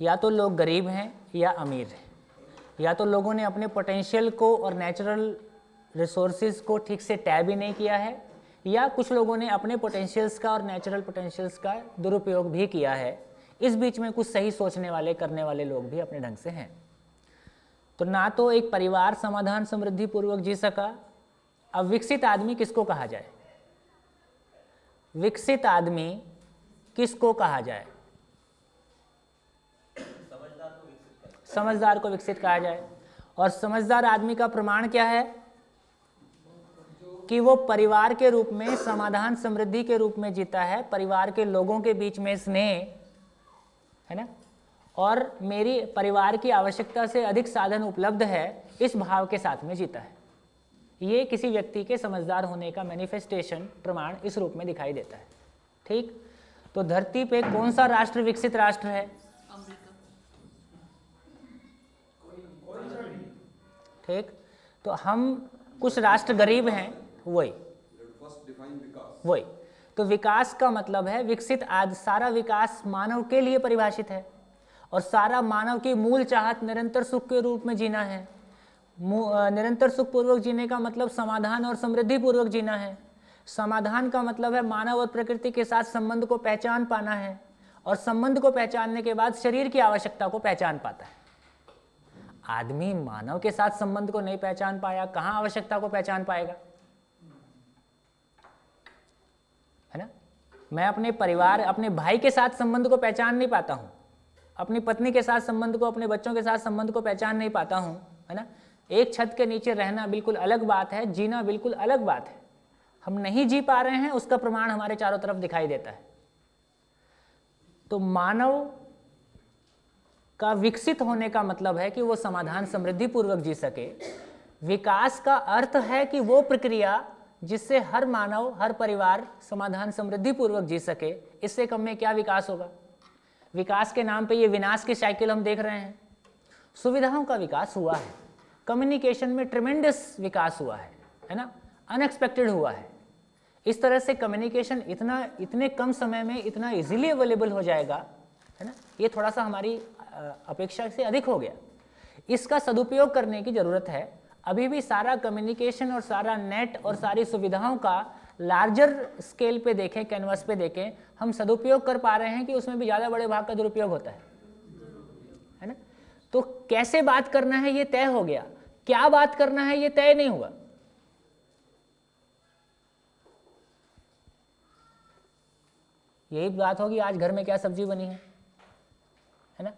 [SPEAKER 1] या तो लोग गरीब हैं या अमीर हैं, या तो लोगों ने अपने पोटेंशियल को और नेचुरल रिसोर्सेज को ठीक से टैप ही नहीं किया है, या कुछ लोगों ने अपने पोटेंशियल्स का और नेचुरल पोटेंशियल्स का दुरुपयोग भी किया है। इस बीच में कुछ सही सोचने वाले, करने वाले लोग भी अपने ढंग से हैं। तो ना तो एक परिवार समाधान समृद्धि पूर्वक जी सका। अब विकसित आदमी किसको कहा जाए? विकसित आदमी किसको कहा जाए? समझदार को विकसित कहा जाए। और समझदार आदमी का प्रमाण क्या है? कि वो परिवार के रूप में, समाधान समृद्धि के रूप में जीता है, परिवार के लोगों के बीच में स्नेह, है ना, और मेरी परिवार की आवश्यकता से अधिक साधन उपलब्ध है, इस भाव के साथ में जीता है। ये किसी व्यक्ति के समझदार होने का मैनिफेस्टेशन, प्रमाण इस रूप में दिखाई देता है। ठीक। तो धरती पे कौन सा राष्ट्र विकसित राष्ट्र है? ठीक। तो हम कुछ राष्ट्र गरीब हैं, वही। तो विकास का मतलब है विकसित, आज सारा विकास मानव के लिए परिभाषित है, और सारा मानव की मूल चाहत निरंतर सुख के रूप में जीना है। निरंतर सुख पूर्वक जीने का मतलब समाधान और समृद्धि पूर्वक जीना है। समाधान का मतलब है मानव और प्रकृति के साथ संबंध को पहचान पाना है, और संबंध को पहचानने के बाद शरीर की आवश्यकता को पहचान पाता है। आदमी मानव के साथ संबंध को नहीं पहचान पाया, कहाँ आवश्यकता को पहचान पाएगा? है ना। मैं अपने परिवार, अपने भाई के साथ संबंध को पहचान नहीं पाता हूँ, अपनी पत्नी के साथ संबंध को, अपने बच्चों के साथ संबंध को पहचान नहीं पाता हूँ, है ना। एक छत के नीचे रहना बिल्कुल अलग बात है, जीना बिल्कुल अलग बात है। हम नहीं जी पा रहे हैं, उसका प्रमाण हमारे चारों तरफ दिखाई देता है। तो मानव का विकसित होने का मतलब है कि वो समाधान समृद्धि पूर्वक जी सके। विकास का अर्थ है कि वो प्रक्रिया जिससे हर मानव, हर परिवार समाधान समृद्धि पूर्वक जी सके। इससे कम में क्या विकास होगा? विकास के नाम पे ये विनाश की साइकिल हम देख रहे हैं। सुविधाओं का विकास हुआ है, कम्युनिकेशन में ट्रिमेंडस विकास हुआ है ना, अनएक्सपेक्टेड हुआ है। इस तरह से कम्युनिकेशन इतने कम समय में इतना इजीली अवेलेबल हो जाएगा, है ना, ये थोड़ा सा हमारी अपेक्षा से अधिक हो गया। इसका सदुपयोग करने की ज़रूरत है। अभी भी सारा कम्युनिकेशन और सारा नेट और सारी सुविधाओं का लार्जर स्केल पे देखें, कैनवस पे देखें, हम सदुपयोग कर पा रहे हैं कि उसमें भी ज़्यादा बड़े भाग का दुरुपयोग होता है ना। तो कैसे बात करना है ये तय हो गया, क्या बात करना है ये तय नहीं हुआ। यही बात होगी आज घर में क्या सब्जी बनी है ना।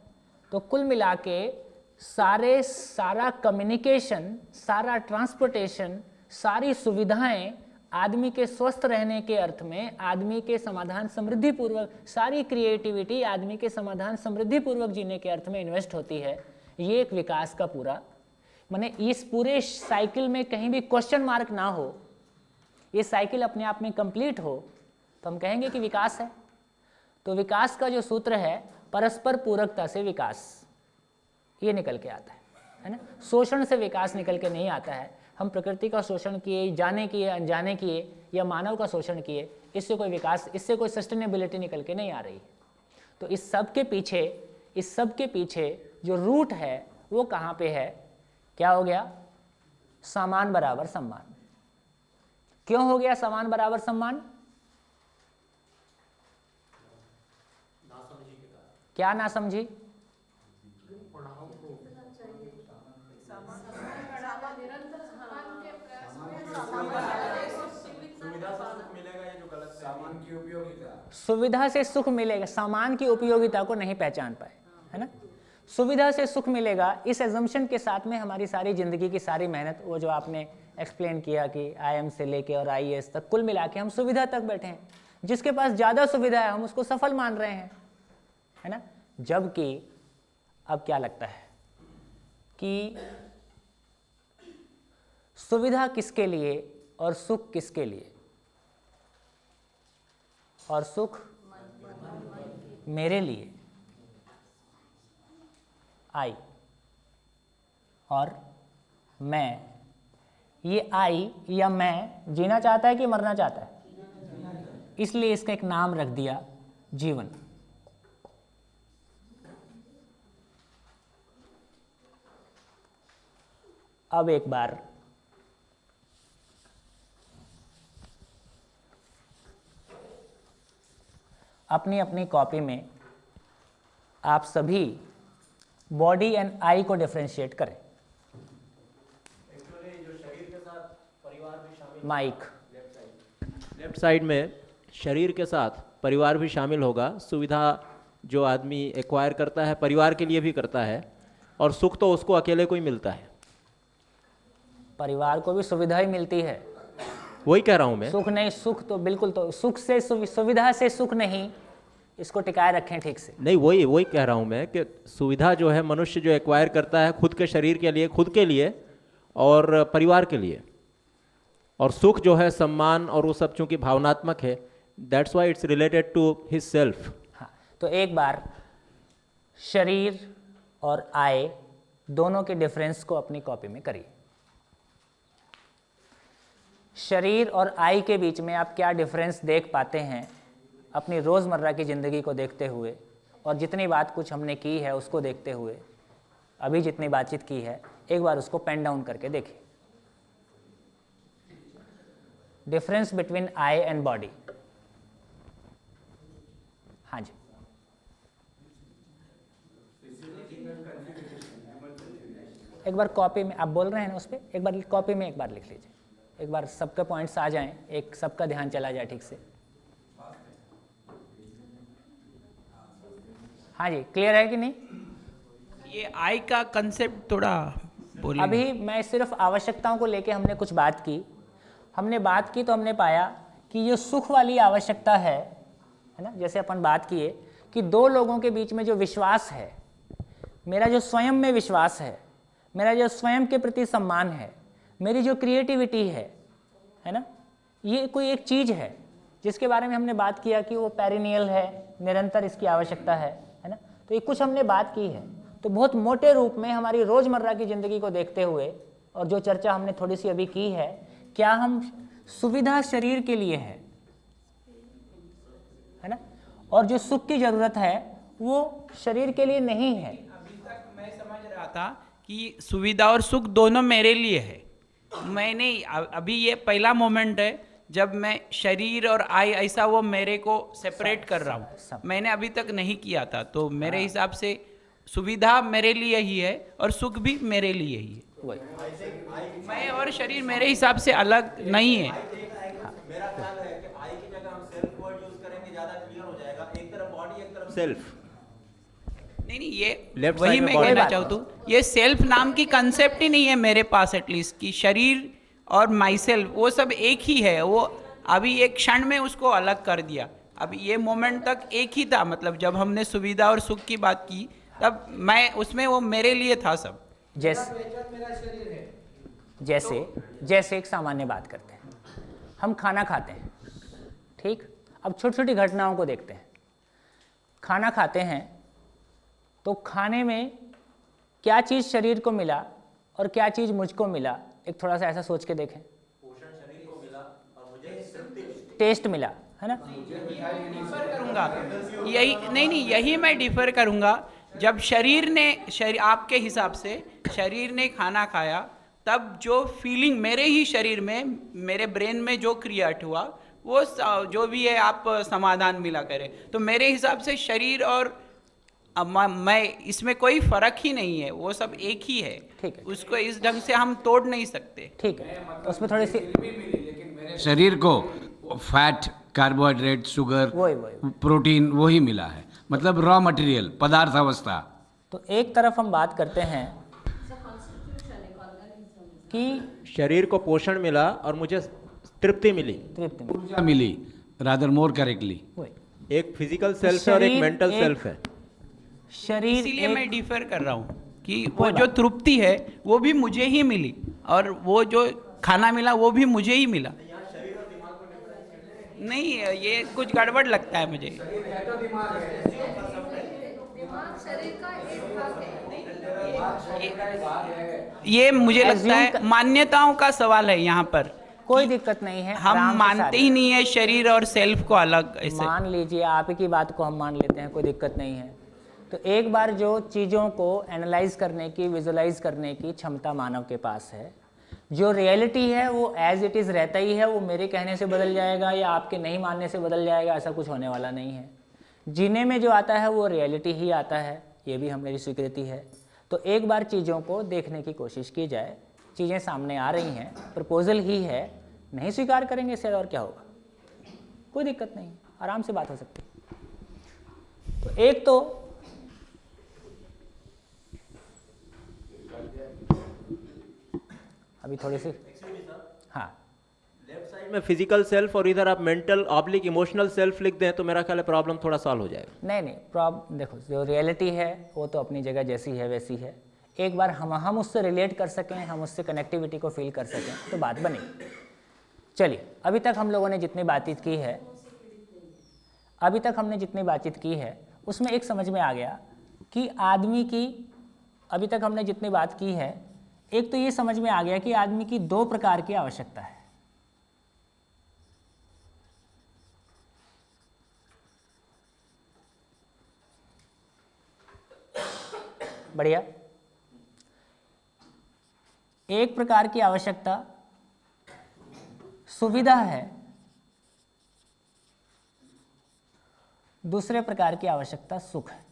[SPEAKER 1] तो कुल मिला के सारा कम्युनिकेशन, सारा ट्रांसपोर्टेशन, सारी सुविधाएं आदमी के स्वस्थ रहने के अर्थ में, आदमी के समाधान समृद्धि पूर्वक, सारी क्रिएटिविटी आदमी के समाधान समृद्धि पूर्वक जीने के अर्थ में इन्वेस्ट होती है। ये एक विकास का पूरा, माने इस पूरे साइकिल में कहीं भी क्वेश्चन मार्क ना हो, ये साइकिल अपने आप में कंप्लीट हो, तो हम कहेंगे कि विकास है। तो विकास का जो सूत्र है, परस्पर पूरकता से विकास, ये निकल के आता है ना। शोषण से विकास निकल के नहीं आता है। हम प्रकृति का शोषण किए, जाने किए, अनजाने किए, या मानव का शोषण किए, इससे कोई विकास, इससे कोई सस्टेनेबिलिटी निकल के नहीं आ रही। तो इस सब के पीछे जो रूट है वो कहाँ पे है? क्या हो गया? समान बराबर सम्मान। क्यों हो गया समान बराबर सम्मान? क्या ना समझी?
[SPEAKER 2] सुविधा से सुख
[SPEAKER 1] सुविधा से सुख मिलेगा, सामान की उपयोगिता को नहीं पहचान पाए, है ना। सुविधा से सुख मिलेगा इस एजम्पशन के साथ में हमारी सारी जिंदगी की सारी मेहनत, वो जो आपने एक्सप्लेन किया कि IIM से लेके और IAS तक कुल मिला के हम सुविधा तक बैठे हैं। जिसके पास ज़्यादा सुविधा है हम उसको सफल मान रहे हैं, है ना। जबकि अब क्या लगता है कि सुविधा किसके लिए और सुख किसके लिए, और सुख मेरे लिए, आई और मैं। ये आई या मैं जीना चाहता है कि मरना चाहता है, इसलिए इसका एक नाम रख दिया जीवन। अब एक बार अपनी अपनी कॉपी में आप सभी बॉडी एंड आई को डिफरेंशिएट करें।
[SPEAKER 2] जो शरीर के साथ परिवार भी शामिल,
[SPEAKER 1] माइक
[SPEAKER 2] लेफ्ट साइड में शरीर के साथ परिवार भी शामिल होगा। सुविधा जो आदमी एक्वायर करता है परिवार के लिए भी करता है, और सुख तो उसको अकेले को ही मिलता है।
[SPEAKER 1] परिवार को भी सुविधा ही मिलती है,
[SPEAKER 2] वही कह रहा हूं मैं।
[SPEAKER 1] सुख नहीं, सुख तो बिल्कुल, तो सुख से सुविधा से सुख नहीं, इसको टिकाए रखें ठीक से।
[SPEAKER 2] नहीं, वही कह रहा हूं मैं कि सुविधा जो है मनुष्य जो एक्वायर करता है खुद के शरीर के लिए, खुद के लिए और परिवार के लिए, और सुख जो है सम्मान और वो सब चूंकि भावनात्मक है, that's why it's related to his self.
[SPEAKER 1] हाँ, तो एक बार शरीर और आय दोनों के डिफरेंस को अपनी कॉपी में करिए। शरीर और आई के बीच में आप क्या डिफरेंस देख पाते हैं अपनी रोज़मर्रा की ज़िंदगी को देखते हुए, और जितनी बात कुछ हमने की है उसको देखते हुए, अभी जितनी बातचीत की है, एक बार उसको पेन डाउन करके देखिए। Difference between I and body. हाँ जी, एक बार कॉपी में आप बोल रहे हैं ना, उस पर एक बार कॉपी में एक बार लिख लीजिए, एक बार सबके पॉइंट्स आ जाएं, एक सबका ध्यान चला जाए ठीक से। हाँ जी, क्लियर है कि नहीं?
[SPEAKER 4] ये आई का कंसेप्ट थोड़ा बोलिए।
[SPEAKER 1] अभी मैं सिर्फ आवश्यकताओं को लेके हमने कुछ बात की, तो हमने पाया कि ये सुख वाली आवश्यकता है ना। जैसे अपन बात किए कि दो लोगों के बीच में जो विश्वास है, मेरा जो स्वयं में विश्वास है, मेरा जो स्वयं के प्रति सम्मान है, मेरी जो क्रिएटिविटी है ना, ये कोई एक चीज़ है जिसके बारे में हमने बात किया कि वो पेरिनियल है, निरंतर इसकी आवश्यकता है ना। तो ये कुछ हमने बात की है। तो बहुत मोटे रूप में हमारी रोज़मर्रा की ज़िंदगी को देखते हुए, और जो चर्चा हमने थोड़ी सी अभी की है, क्या हम सुविधा शरीर के लिए है ना, और जो सुख की ज़रूरत है वो शरीर के लिए नहीं है।
[SPEAKER 4] अभी तक मैं समझ रहा था कि सुविधा और सुख दोनों मेरे लिए है। मैंने अभी ये पहला मोमेंट है जब मैं शरीर और आई ऐसा वो मेरे को सेपरेट कर रहा हूँ। मैंने अभी तक नहीं किया था। तो मेरे हिसाब से सुविधा मेरे लिए ही है और सुख भी मेरे लिए ही है। मैं और शरीर मेरे हिसाब से अलग नहीं है।
[SPEAKER 2] मेरा ख्याल है कि आई की जगह हम सेल्फ वर्ड यूज करेंगे, ज्यादा क्लियर हो जाएगा। एक तरफ बॉडी, एक तरफ सेल्फ।
[SPEAKER 4] नहीं, ये वही मैं कहना चाहता हूँ, ये सेल्फ नाम की कंसेप्ट ही नहीं है मेरे पास एटलीस्ट, कि शरीर और माई सेल्फ वो सब एक ही है। वो अभी एक क्षण में उसको अलग कर दिया। अभी ये मोमेंट तक एक ही था, मतलब जब हमने सुविधा और सुख की बात की तब मैं उसमें वो मेरे लिए था सब।
[SPEAKER 1] जैसे एक सामान्य बात करते हैं, हम खाना खाते हैं, ठीक। अब छोटी छोटी घटनाओं को देखते हैं। खाना खाते हैं तो खाने में क्या चीज़ शरीर को मिला और क्या चीज़ मुझको मिला, एक थोड़ा सा ऐसा सोच के देखें।
[SPEAKER 2] पोषण शरीर को मिला और मुझे
[SPEAKER 1] टेस्ट मिला, है ना।
[SPEAKER 4] डिफर करूंगा, यही मैं डिफर करूंगा। जब आपके हिसाब से शरीर ने खाना खाया, तब जो फीलिंग मेरे ही शरीर में, मेरे ब्रेन में जो क्रिएट हुआ, वो जो भी है आप समाधान मिला करें। तो मेरे हिसाब से शरीर और मैं, इसमें कोई फर्क ही नहीं है, वो सब एक ही है।
[SPEAKER 1] ठीक है,
[SPEAKER 4] उसको इस ढंग से हम तोड़ नहीं सकते।
[SPEAKER 1] ठीक है, उसमें थोड़ी सी
[SPEAKER 11] शरीर को फैट कार्बोहाइड्रेट, शुगर,
[SPEAKER 1] वही
[SPEAKER 11] प्रोटीन वही मिला है, मतलब रॉ मटेरियल, पदार्थ अवस्था।
[SPEAKER 1] तो एक तरफ हम बात करते हैं कि
[SPEAKER 2] शरीर को पोषण मिला और मुझे तृप्ति मिली,
[SPEAKER 11] ऊर्जा मिली, रादर मोर करेक्टली।
[SPEAKER 2] एक फिजिकल सेल्फ है और एक मेंटल सेल्फ है।
[SPEAKER 1] शरीर
[SPEAKER 4] इसीलिए मैं डिफर कर रहा हूँ कि वो जो तृप्ति है वो भी मुझे ही मिली और वो जो खाना मिला वो भी मुझे ही मिला। नहीं, ये कुछ गड़बड़ लगता है मुझे। ये मुझे लगता है मान्यताओं का सवाल है यहाँ पर।
[SPEAKER 1] कोई दिक्कत नहीं है,
[SPEAKER 4] हम मानते ही नहीं है शरीर और सेल्फ को अलग। ऐसे
[SPEAKER 1] मान लीजिए, आप ही की बात को हम मान लेते हैं, कोई दिक्कत नहीं है। तो एक बार जो चीज़ों को एनालाइज करने की, विजुलाइज करने की क्षमता मानव के पास है, जो रियलिटी है वो एज इट इज़ रहता ही है, वो मेरे कहने से बदल जाएगा या आपके नहीं मानने से बदल जाएगा, ऐसा कुछ होने वाला नहीं है। जीने में जो आता है वो रियलिटी ही आता है, ये भी हमारी स्वीकृति है। तो एक बार चीज़ों को देखने की कोशिश की जाए, चीज़ें सामने आ रही हैं, प्रपोजल ही है, नहीं स्वीकार करेंगे इससे और क्या होगा, कोई दिक्कत नहीं, आराम से बात हो सकती है। तो एक तो अभी थोड़ी सी, हाँ,
[SPEAKER 2] लेफ्ट साइड में फिजिकल सेल्फ और इधर आप मेंटल ऑब्लिक इमोशनल सेल्फ लिख दें तो मेरा ख्याल है प्रॉब्लम थोड़ा सॉल्व हो जाएगा।
[SPEAKER 1] नहीं, प्रॉब्लम देखो, जो रियलिटी है वो तो अपनी जगह जैसी है वैसी है। एक बार हम उससे रिलेट कर सकें, हम उससे कनेक्टिविटी को फील कर सकें तो बात बनी। चलिए, अभी तक हम लोगों ने जितनी बातचीत की है उसमें एक समझ में आ गया कि आदमी की, अभी तक हमने जितनी बात की है, एक तो ये समझ में आ गया कि आदमी की दो प्रकार की आवश्यकता है। बढ़िया। एक प्रकार की आवश्यकता सुविधा है, दूसरे प्रकार की आवश्यकता सुख है।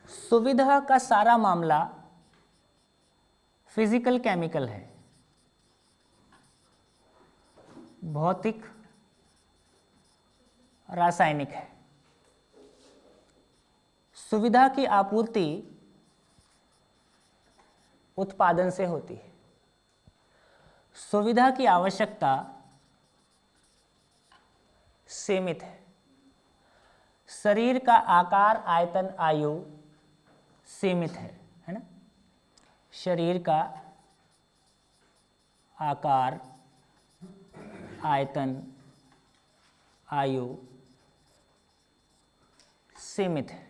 [SPEAKER 1] सुविधा का सारा मामला फिजिकल केमिकल है, भौतिक रासायनिक है। सुविधा की आपूर्ति उत्पादन से होती है, सुविधा की आवश्यकता सीमित है। शरीर का आकार, आयतन, आयु सीमित है ना? शरीर का आकार, आयतन, आयु सीमित है।